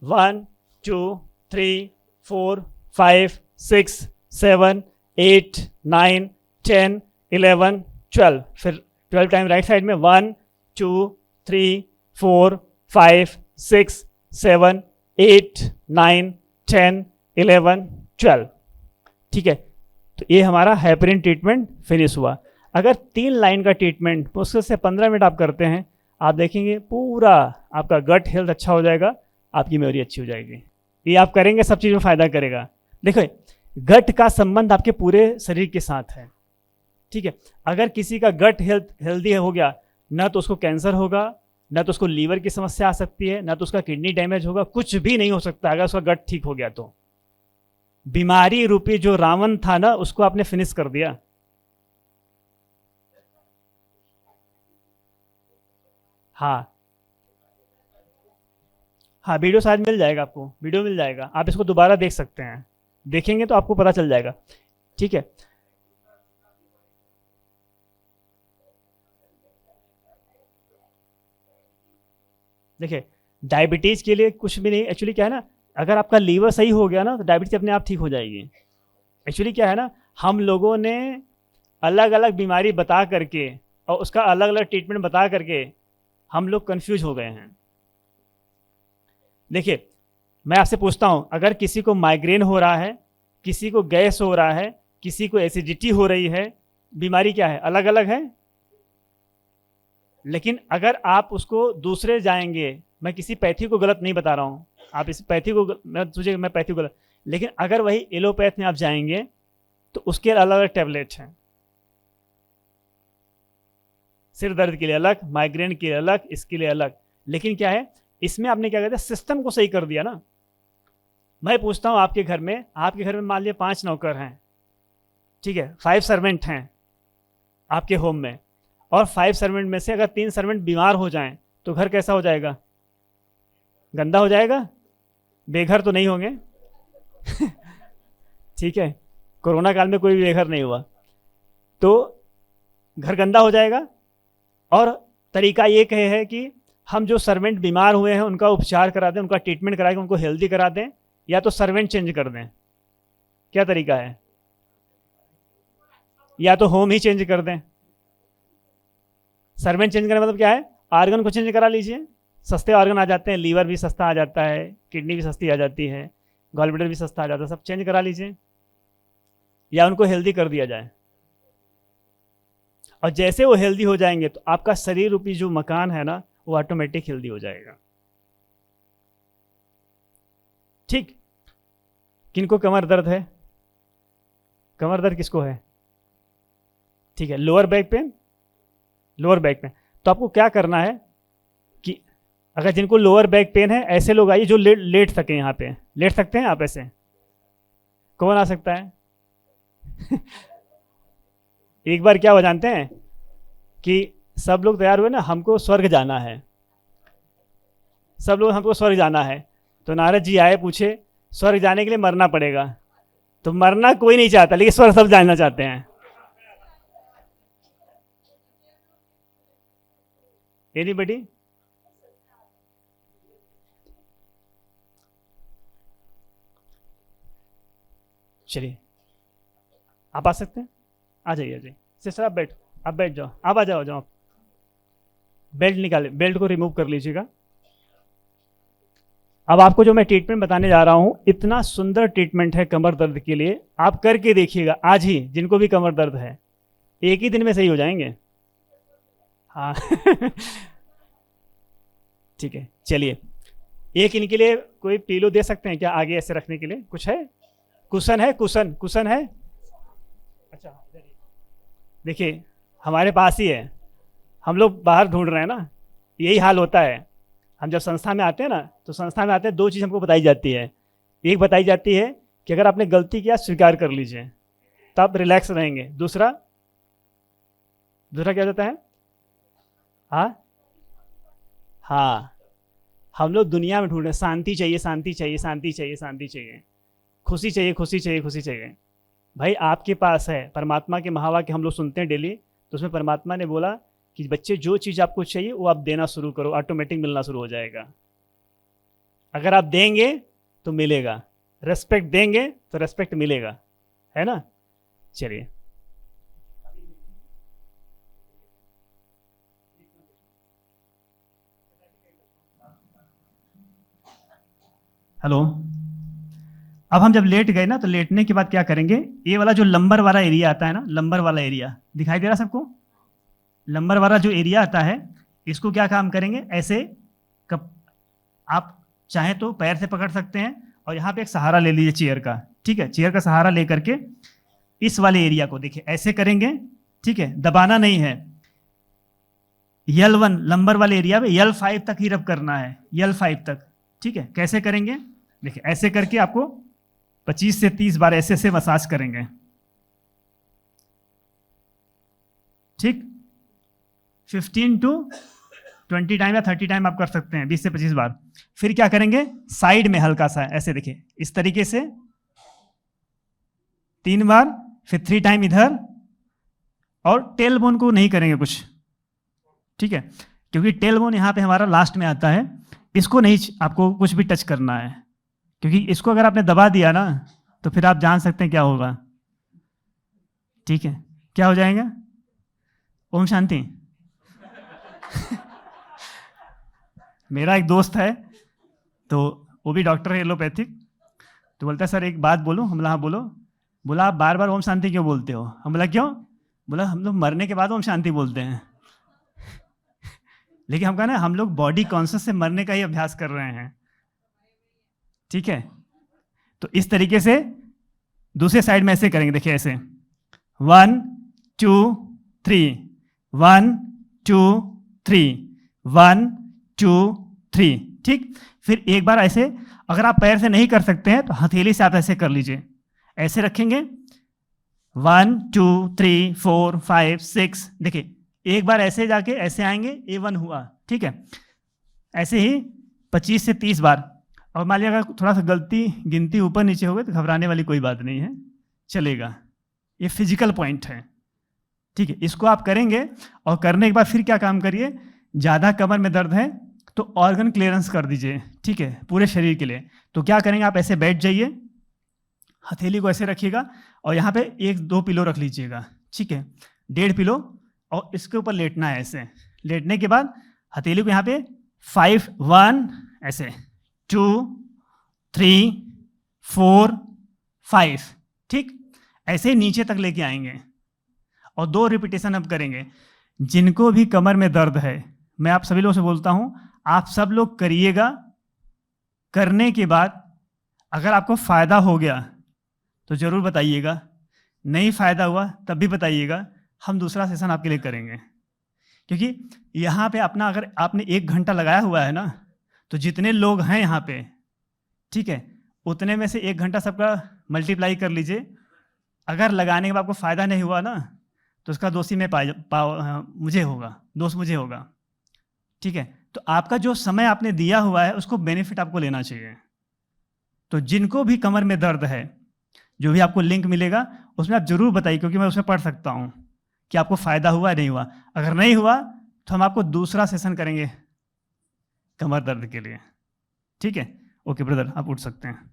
1 2 3 4 5 6 7 8 9 10 11 12। फिर 12 टाइम राइट साइड में 1 2 3 4 5 6 7 8 9 10 11 12। ठीक है, तो ये हमारा हेपरिन ट्रीटमेंट फिनिश हुआ। अगर 3 लाइन का ट्रीटमेंट मुश्किल से 15 मिनट आप करते हैं, आप देखेंगे पूरा आपका गट हेल्थ अच्छा हो जाएगा, आपकी मेमोरी अच्छी हो जाएगी। ये आप करेंगे सब चीज़ में फ़ायदा करेगा। देखो गट का संबंध आपके पूरे शरीर के साथ है। ठीक है, अगर किसी का गट हेल्दी हो गया, ना तो उसको कैंसर होगा, ना तो उसको लीवर की समस्या आ सकती है, ना तो उसका किडनी डैमेज होगा, कुछ भी नहीं हो सकता अगर उसका गट ठीक हो गया तो। बीमारी रूपी जो रावण था ना, उसको आपने फिनिश कर दिया। हाँ हाँ, वीडियो शायद मिल जाएगा आपको, वीडियो मिल जाएगा, आप इसको दोबारा देख सकते हैं। देखेंगे तो आपको पता चल जाएगा। ठीक है, देखिए डायबिटीज़ के लिए कुछ भी नहीं। एक्चुअली क्या है ना, अगर आपका लीवर सही हो गया ना तो डायबिटीज़ अपने आप ठीक हो जाएगी। एक्चुअली क्या है ना, हम लोगों ने अलग अलग बीमारी बता करके और उसका अलग अलग ट्रीटमेंट बता करके हम लोग कंफ्यूज हो गए हैं। देखिए मैं आपसे पूछता हूँ, अगर किसी को माइग्रेन हो रहा है, किसी को गैस हो रहा है, किसी को एसिडिटी हो रही है, बीमारी क्या है, अलग अलग है। लेकिन अगर आप उसको दूसरे जाएंगे, मैं किसी पैथी को गलत नहीं बता रहा हूँ, आप इस पैथी को मैं पैथी को गलत, लेकिन अगर वही एलोपैथ में आप जाएंगे तो उसके अलग अलग टैबलेट हैं। सिर दर्द के लिए अलग, माइग्रेन के लिए अलग, इसके लिए अलग। लेकिन क्या है, इसमें आपने क्या कहते हैं, सिस्टम को सही कर दिया ना। मैं पूछता हूँ आपके घर में मान लिया 5 नौकर हैं, ठीक है, 5 सर्वेंट हैं आपके होम में, और 5 सर्वेंट में से अगर 3 सर्वेंट बीमार हो जाएं तो घर कैसा हो जाएगा? गंदा हो जाएगा, बेघर तो नहीं होंगे ठीक है, कोरोना काल में कोई भी बेघर नहीं हुआ, तो घर गंदा हो जाएगा। और तरीका ये कहे है कि हम जो सर्वेंट बीमार हुए हैं उनका उपचार करा दें, उनका ट्रीटमेंट करा के उनको हेल्दी करा दें, या तो सर्वेंट चेंज कर दें। क्या तरीका है? या तो होम ही चेंज कर दें। सर्वेंट चेंज करने मतलब क्या है? आर्गन को चेंज करा लीजिए, सस्ते ऑर्गन आ जाते हैं, लीवर भी सस्ता आ जाता है, किडनी भी सस्ती आ जाती है, गॉल ब्लैडर भी सस्ता आ जाता है, सब चेंज करा लीजिए, या उनको हेल्दी कर दिया जाए। और जैसे वो हेल्दी हो जाएंगे तो आपका शरीर रूपी जो मकान है ना, वो ऑटोमेटिक हेल्दी हो जाएगा। ठीक। किनको कमर दर्द है? कमर दर्द किसको है? ठीक है, lower back pain, lower back pain, तो आपको क्या करना है कि अगर जिनको लोअर बैक पेन है, ऐसे लोग आइए जो लेट सके। यहाँ पे लेट सकते हैं आप? ऐसे कौन आ सकता है? एक बार क्या हो जानते हैं कि सब लोग तैयार हुए ना, हमको स्वर्ग जाना है, सब लोग हमको स्वर्ग जाना है, तो नारद जी आए, पूछे स्वर्ग जाने के लिए मरना पड़ेगा, तो मरना कोई नहीं चाहता, लेकिन स्वर्ग सब जाना चाहते हैं। एनीबडी? चलिए, आप आ सकते हैं, आ जाइए, आ जाइए। सिस्टर आप बैठ जाओ, आप आ जाओ। बेल्ट निकाले, बेल्ट को रिमूव कर लीजिएगा। अब आपको जो मैं ट्रीटमेंट बताने जा रहा हूं, इतना सुंदर ट्रीटमेंट है कमर दर्द के लिए, आप करके देखिएगा आज ही। जिनको भी कमर दर्द है, एक ही दिन में सही हो जाएंगे। हाँ ठीक है, चलिए। एक इनके लिए कोई पीलो दे सकते हैं क्या आगे ऐसे रखने के लिए? कुछ है? कुशन है? कुशन है? अच्छा, देखिए हमारे पास ही है, हम लोग बाहर ढूंढ रहे हैं ना, यही हाल होता है। हम जब संस्था में आते हैं ना, तो संस्था में आते हैं, 2 चीज़ हमको बताई जाती है। एक बताई जाती है कि अगर आपने गलती किया स्वीकार कर लीजिए, तो आप रिलैक्स रहेंगे। दूसरा क्या होता है? हाँ, हम लोग दुनिया में ढूंढ रहे हैं, शांति चाहिए, शांति चाहिए, शांति चाहिए, शांति चाहिए, खुशी चाहिए, खुशी चाहिए, खुशी चाहिए। भाई आपके पास है, परमात्मा के महावाक्य हम लोग सुनते हैं डेली, तो उसमें परमात्मा ने बोला कि बच्चे जो चीज़ आपको चाहिए वो आप देना शुरू करो, ऑटोमेटिक मिलना शुरू हो जाएगा। अगर आप देंगे तो मिलेगा, रेस्पेक्ट देंगे तो रेस्पेक्ट मिलेगा, है ना? चलिए, हेलो। अब हम जब लेट गए ना, तो लेटने के बाद क्या करेंगे, ये वाला जो लंबर वाला एरिया आता है ना, लंबर वाला एरिया दिखाई दे रहा सबको? लंबर वाला जो एरिया आता है, इसको क्या काम करेंगे, ऐसे आप चाहें तो पैर से पकड़ सकते हैं, और यहाँ पे एक सहारा ले लीजिए चेयर का, ठीक है? चेयर का सहारा ले करके इस वाले एरिया को देखिए ऐसे करेंगे, ठीक है? दबाना नहीं है। L1 लंबर वाले एरिया में L5 तक ही रब करना है, L5 तक, ठीक है? कैसे करेंगे देखिए, ऐसे करके आपको 25 से 30 बार ऐसे मसाज करेंगे, ठीक? 15 to 20 टाइम या 30 टाइम आप कर सकते हैं, 20 से 25 बार। फिर क्या करेंगे, साइड में हल्का सा ऐसे देखिए, इस तरीके से 3 बार, फिर 3 टाइम इधर, और टेल बोन को नहीं करेंगे कुछ, ठीक है? क्योंकि टेल बोन यहाँ पे हमारा लास्ट में आता है, इसको नहीं आपको कुछ भी टच करना है, क्योंकि इसको अगर आपने दबा दिया ना, तो फिर आप जान सकते हैं क्या होगा, ठीक है? क्या हो जाएगा? ओम शांति। मेरा एक दोस्त है, तो वो भी डॉक्टर है एलोपैथिक, तो बोलता है सर एक बात बोलूं? हम बोला हाँ बोलो। बोला आप बार बार ओम शांति क्यों बोलते हो? हम बोला क्यों? बोला हम लोग मरने के बाद ओम शांति बोलते हैं। लेकिन हम कहा ना, हम लोग बॉडी कॉन्शियस से मरने का ही अभ्यास कर रहे हैं, ठीक है? तो इस तरीके से दूसरे साइड में ऐसे करेंगे, देखिए ऐसे 1 2 3, 1 2 3, 1 2 3, ठीक। फिर एक बार ऐसे, अगर आप पैर से नहीं कर सकते हैं तो हथेली से आप ऐसे कर लीजिए, ऐसे रखेंगे 1 2 3 4 5 6। देखिए एक बार ऐसे जाके ऐसे आएंगे, ये 1 हुआ, ठीक है। ऐसे ही 25 से 30 बार। और मान लिया अगर थोड़ा सा गलती गिनती ऊपर नीचे हो गई तो घबराने वाली कोई बात नहीं है, चलेगा। ये फिजिकल पॉइंट है, ठीक है। इसको आप करेंगे और करने के बाद फिर क्या काम करिए, ज़्यादा कमर में दर्द है तो ऑर्गन क्लियरेंस कर दीजिए, ठीक है, पूरे शरीर के लिए। तो क्या करेंगे, आप ऐसे बैठ जाइए, हथेली को ऐसे रखिएगा और यहाँ पे 1-2 पिलो रख लीजिएगा, ठीक है, 1.5 पिलो, और इसके ऊपर लेटना है। ऐसे लेटने के बाद हथेली को यहाँ पे 5 1 ऐसे 2 3 4 5, ठीक, ऐसे नीचे तक लेके आएंगे और 2 रिपीटेशन अब करेंगे। जिनको भी कमर में दर्द है, मैं आप सभी लोगों से बोलता हूं, आप सब लोग करिएगा। करने के बाद अगर आपको फ़ायदा हो गया तो ज़रूर बताइएगा, नहीं फ़ायदा हुआ तब भी बताइएगा, हम दूसरा सेशन आपके लिए करेंगे। क्योंकि यहाँ पे अपना अगर आपने 1 घंटा लगाया हुआ है ना, तो जितने लोग हैं यहाँ पे, ठीक है, उतने में से 1 घंटा सबका मल्टीप्लाई कर लीजिए। अगर लगाने के बाद आपको फ़ायदा नहीं हुआ ना, तो उसका दोषी मुझे होगा, दोष मुझे होगा, ठीक है। तो आपका जो समय आपने दिया हुआ है उसको बेनिफिट आपको लेना चाहिए। तो जिनको भी कमर में दर्द है, जो भी आपको लिंक मिलेगा उसमें आप जरूर बताइए, क्योंकि मैं उसमें पढ़ सकता हूँ कि आपको फ़ायदा हुआ नहीं हुआ। अगर नहीं हुआ तो हम आपको दूसरा सेशन करेंगे कमर दर्द के लिए, ठीक है। ओके ब्रदर, आप उठ सकते हैं।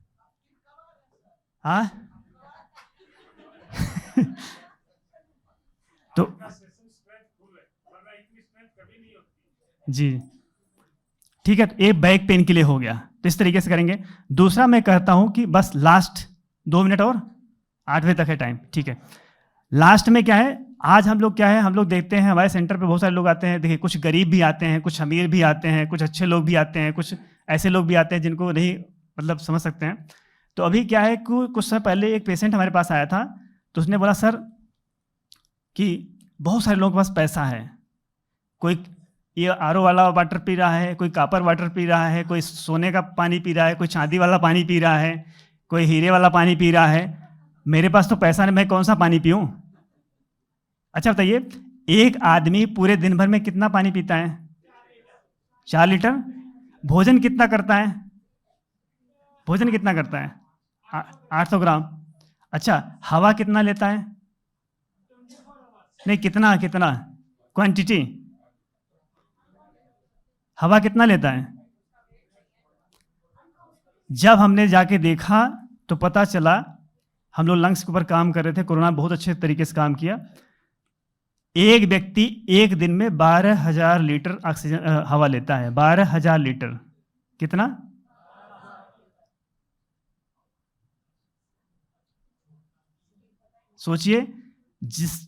हाँ तो जी ठीक है, तो एक बैक पेन के लिए हो गया, तो इस तरीके से करेंगे। दूसरा मैं कहता हूं कि बस लास्ट 2 मिनट और 8 बजे तक है टाइम, ठीक है। लास्ट में क्या है, आज हम लोग क्या है, हम लोग देखते हैं हमारे सेंटर पे बहुत सारे लोग आते हैं। देखिए कुछ गरीब भी आते हैं, कुछ अमीर भी आते हैं, कुछ अच्छे लोग भी आते हैं, कुछ ऐसे लोग भी आते हैं जिनको नहीं मतलब समझ सकते हैं। तो अभी क्या है कि कुछ समय पहले एक पेशेंट हमारे पास आया था, तो उसने बोला सर कि बहुत सारे लोगों के पास पैसा है, कोई ये आरओ वाला वाटर पी रहा है, कोई कापर वाटर पी रहा है, कोई सोने का पानी पी रहा है, कोई चांदी वाला पानी पी रहा है, कोई हीरे वाला पानी पी रहा है। मेरे पास तो पैसा नहीं, मैं कौन सा पानी पीऊँ? अच्छा बताइए, एक आदमी पूरे दिन भर में कितना पानी पीता है? 4 लीटर। भोजन कितना करता है? भोजन कितना करता है? 800 ग्राम। अच्छा, हवा कितना लेता है? नहीं, कितना कितना क्वांटिटी, हवा कितना लेता है? जब हमने जाके देखा तो पता चला, हम लोग लंग्स के ऊपर काम कर रहे थे, कोरोना बहुत अच्छे तरीके से काम किया। एक व्यक्ति एक दिन में 12,000 लीटर ऑक्सीजन हवा लेता है। 12,000 लीटर। कितना? सोचिए,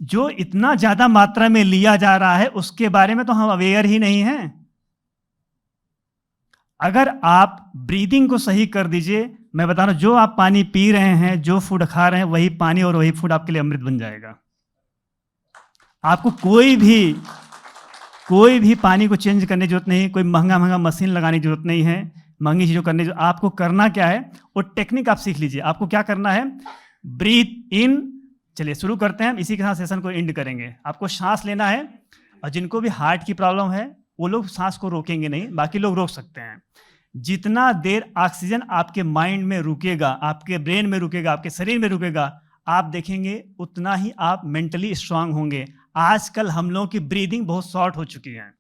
जो इतना ज्यादा मात्रा में लिया जा रहा है उसके बारे में तो हम अवेयर ही नहीं हैं। अगर आप ब्रीदिंग को सही कर दीजिए, मैं बता रहा हूं, जो आप पानी पी रहे हैं, जो फूड खा रहे हैं, वही पानी और वही फूड आपके लिए अमृत बन जाएगा। आपको कोई भी पानी को चेंज करने की जरूरत नहीं, कोई महंगा मशीन लगाने की जरूरत नहीं है, महंगी चीजों करने की। आपको करना क्या है, वो टेक्निक आप सीख लीजिए। आपको क्या करना है, ब्रीथ इन। चलिए शुरू करते हैं, इसी के साथ सेशन को एंड करेंगे। आपको सांस लेना है, और जिनको भी हार्ट की प्रॉब्लम है वो लोग सांस को रोकेंगे नहीं, बाकी लोग रोक सकते हैं। जितना देर ऑक्सीजन आपके माइंड में रुकेगा, आपके ब्रेन में रुकेगा, आपके शरीर में रुकेगा, आप देखेंगे उतना ही आप मेंटली स्ट्रांग होंगे। आजकल हम लोगों की ब्रीदिंग बहुत शॉर्ट हो चुकी है।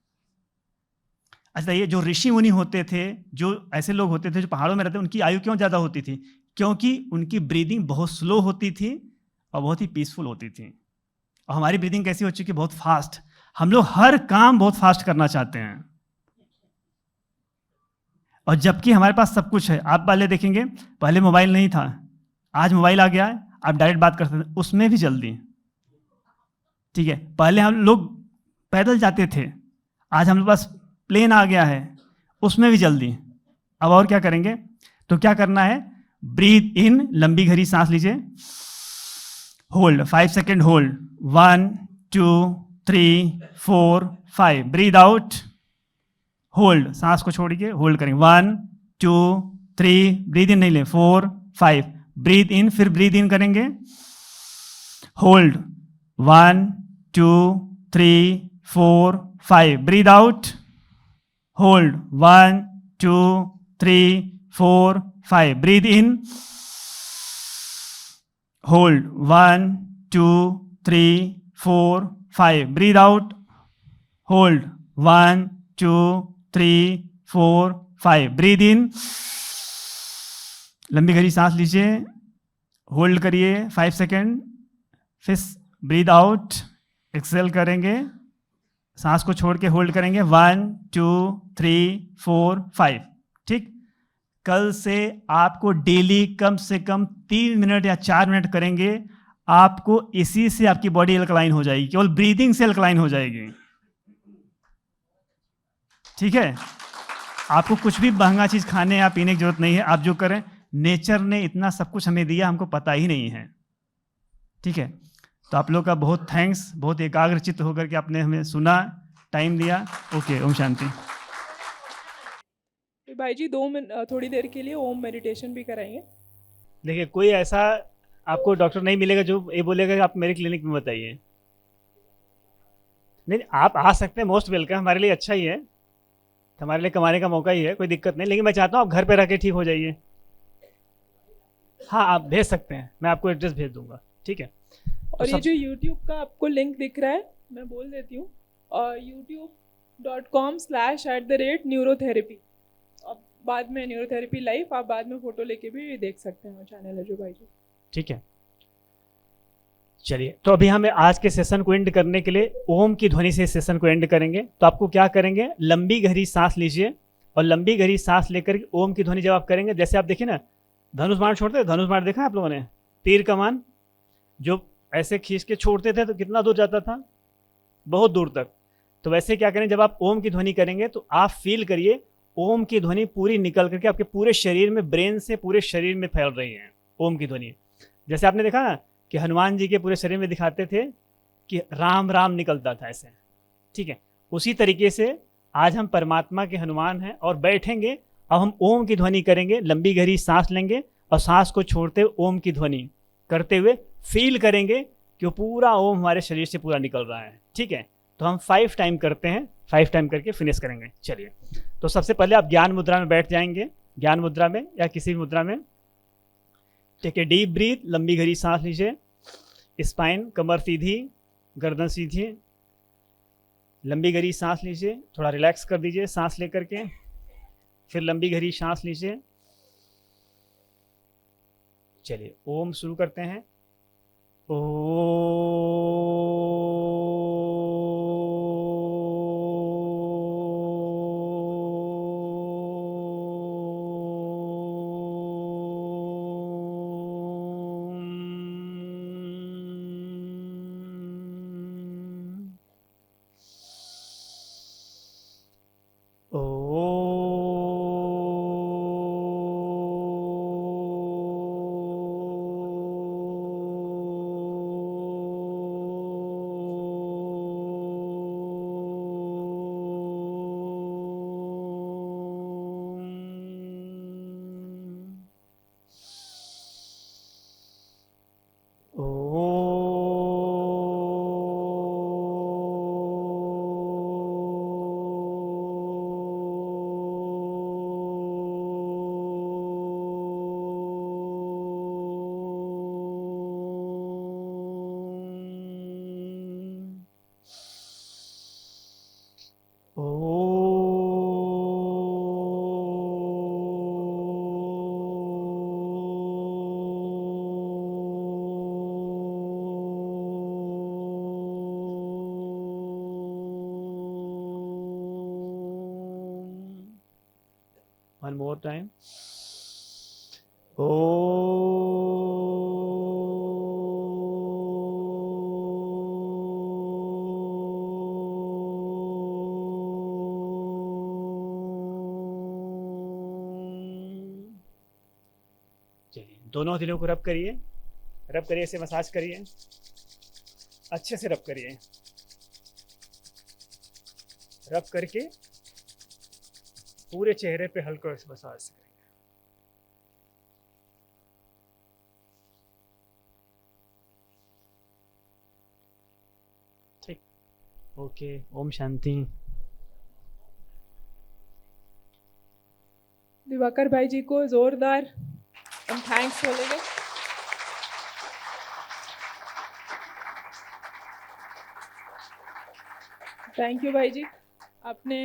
अच्छा, ये जो ऋषि मुनि होते थे, जो ऐसे लोग होते थे जो पहाड़ों में रहते, उनकी आयु क्यों ज़्यादा होती थी? क्योंकि उनकी ब्रीदिंग बहुत स्लो होती थी और बहुत ही पीसफुल होती थी। और हमारी ब्रीदिंग कैसी हो चुकी है? बहुत फास्ट। हम लोग हर काम बहुत फास्ट करना चाहते हैं, और जबकि हमारे पास सब कुछ है। आप पहले देखेंगे, पहले मोबाइल नहीं था, आज मोबाइल आ गया है, आप डायरेक्ट बात कर सकते हैं, उसमें भी जल्दी, ठीक है। पहले हम लोग पैदल जाते थे, आज हमारे पास प्लेन आ गया है, उसमें भी जल्दी। अब और क्या करेंगे? तो क्या करना है, ब्रीथ इन, लंबी गहरी सांस लीजिए, hold 5 second, hold 1 2 3 4 5, breathe out, hold, सांस को छोड़िए, होल्ड करेंगे 1 2 3, ब्रीद इन नहीं ले, 4 5, ब्रीद इन, फिर ब्रीद इन करेंगे, hold 1 2 3 4 5, breathe out, hold 1 2 3 4 5, breathe in, hold 1 2 3 4 5, breathe out, hold 1 2 3 4 5, breathe in, लंबी गहरी सांस लीजिए, होल्ड करिए 5 सेकेंड, फिर ब्रीद आउट, एक्सेल करेंगे, सांस को छोड़ के होल्ड करेंगे 1 2 3 4 5। ठीक, कल से आपको डेली कम से कम 3 मिनट या 4 मिनट करेंगे, आपको इसी से आपकी बॉडी अल्कलाइन हो जाएगी, केवल ब्रीदिंग से अल्कलाइन हो जाएगी। ठीक है, आपको कुछ भी महंगा चीज खाने या पीने की जरूरत नहीं है, आप जो करें, नेचर ने इतना सब कुछ हमें दिया, हमको पता ही नहीं है। ठीक है, तो आप लोग का बहुत थैंक्स, बहुत एकाग्रचित्त होकर के आपने हमें सुना, टाइम दिया। ओके, ओम शांति। भाई जी 2 मिनट थोड़ी देर के लिए ओम मेडिटेशन भी कराएंगे। देखिए, कोई ऐसा आपको डॉक्टर नहीं मिलेगा जो ये बोलेगा कि आप मेरे क्लिनिक में बताइए। नहीं, आप आ सकते हैं, मोस्ट वेलकम, हमारे लिए अच्छा ही है, हमारे लिए कमाने का मौका ही है, कोई दिक्कत नहीं, लेकिन मैं चाहता हूँ आप घर पे रह के ठीक हो जाइए। हाँ, आप भेज सकते हैं, मैं आपको एड्रेस भेज दूंगा। ठीक है, और ये जो YouTube का आपको लिंक दिख रहा है, मैं बोल देती हूँ, youtube.com/@neurotherapy। अब बाद में न्यूरोथेरेपी लाइव, आप बाद में फोटो लेके भी देख सकते हैं, चैनल है जो भाई जी। ठीक है, चलिए, तो अभी हमें आज के सेशन को एंड करने के लिए ओम की ध्वनि से सेशन को एंड करेंगे। तो आपको क्या करेंगे, लंबी गहरी सांस लीजिए, और लंबी गहरी सांस लेकर ओम की ध्वनि जब आप करेंगे, जैसे आप देखिए ना, धनुष बाण छोड़ते, धनुष बाण देखा आप लोगों ने, तीर कमान जो ऐसे खींच के छोड़ते थे तो कितना दूर जाता था, बहुत दूर तक। तो वैसे क्या करें, जब आप ओम की ध्वनि करेंगे तो आप फील करिए ओम की ध्वनि पूरी निकल करके आपके पूरे शरीर में, ब्रेन से पूरे शरीर में फैल रही है ओम की ध्वनि। जैसे आपने देखा ना कि हनुमान जी के पूरे शरीर में दिखाते थे कि राम राम निकलता था ऐसे। ठीक है, उसी तरीके से आज हम परमात्मा के हनुमान हैं और बैठेंगे, अब हम ओम की ध्वनि करेंगे, लंबी गहरी सांस लेंगे और सांस को छोड़ते हुए ओम की ध्वनि करते हुए फील करेंगे कि वो पूरा ओम हमारे शरीर से पूरा निकल रहा है। ठीक है, तो हम 5 टाइम करते हैं, 5 टाइम करके फिनिश करेंगे। चलिए, तो सबसे पहले आप ज्ञान मुद्रा में बैठ जाएंगे, ज्ञान मुद्रा में या किसी भी मुद्रा में। टेक ए डीप ब्रीथ, लंबी गहरी सांस लीजिए, स्पाइन, कमर सीधी, गर्दन सीधी, लंबी गहरी सांस लीजिए, थोड़ा रिलैक्स कर दीजिए सांस लेकर के, फिर लंबी गहरी सांस लीजिए। चलिए, ओम शुरू करते हैं। One more time. चलिए, दोनों हथेलियों को रब करिए, रब करिए, इसे मसाज करिए, अच्छे से रब करिए, रब करके पूरे चेहरे पे हल्का मसाज करेंगे। ठीक, ओके, ओम शांति। दिवाकर भाई जी को जोरदार थैंक्स बोलेंगे। थैंक यू भाई जी, आपने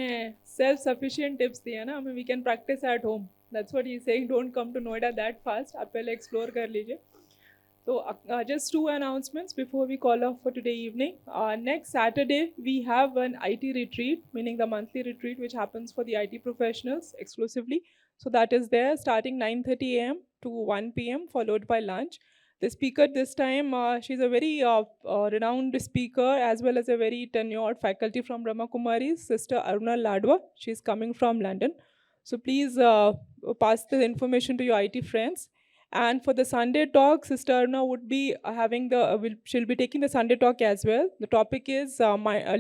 सेल्फ सफिशिएंट टिप्स दिए ना हमें, we can practice at home, that's what he is saying, don't come to Noida that fast, आप पहले एक्सप्लोर कर लीजिए। So just two announcements before we call off for today evening. Next Saturday, we have an IT retreat, meaning the monthly retreat, which happens for the IT professionals exclusively. So that is there starting 9:30 a.m. to 1 p.m. followed by lunch. The speaker this time, she's a very renowned speaker as well as a very tenured faculty from Brahma Kumari's, Sister Aruna Ladwa. She's coming from London. So please pass the information to your IT friends. And for the Sunday talk, Sister Aruna would be having she'll be taking the Sunday talk as well. The topic is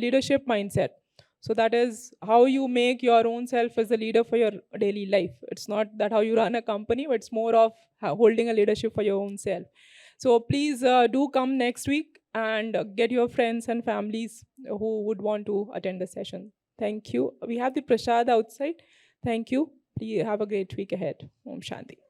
leadership mindset. So that is how you make your own self as a leader for your daily life. It's not that how you run a company, but it's more of holding a leadership for your own self. So please do come next week and get your friends and families who would want to attend the session. Thank you. We have the prasad outside. Thank you. Please have a great week ahead. Om Shanti.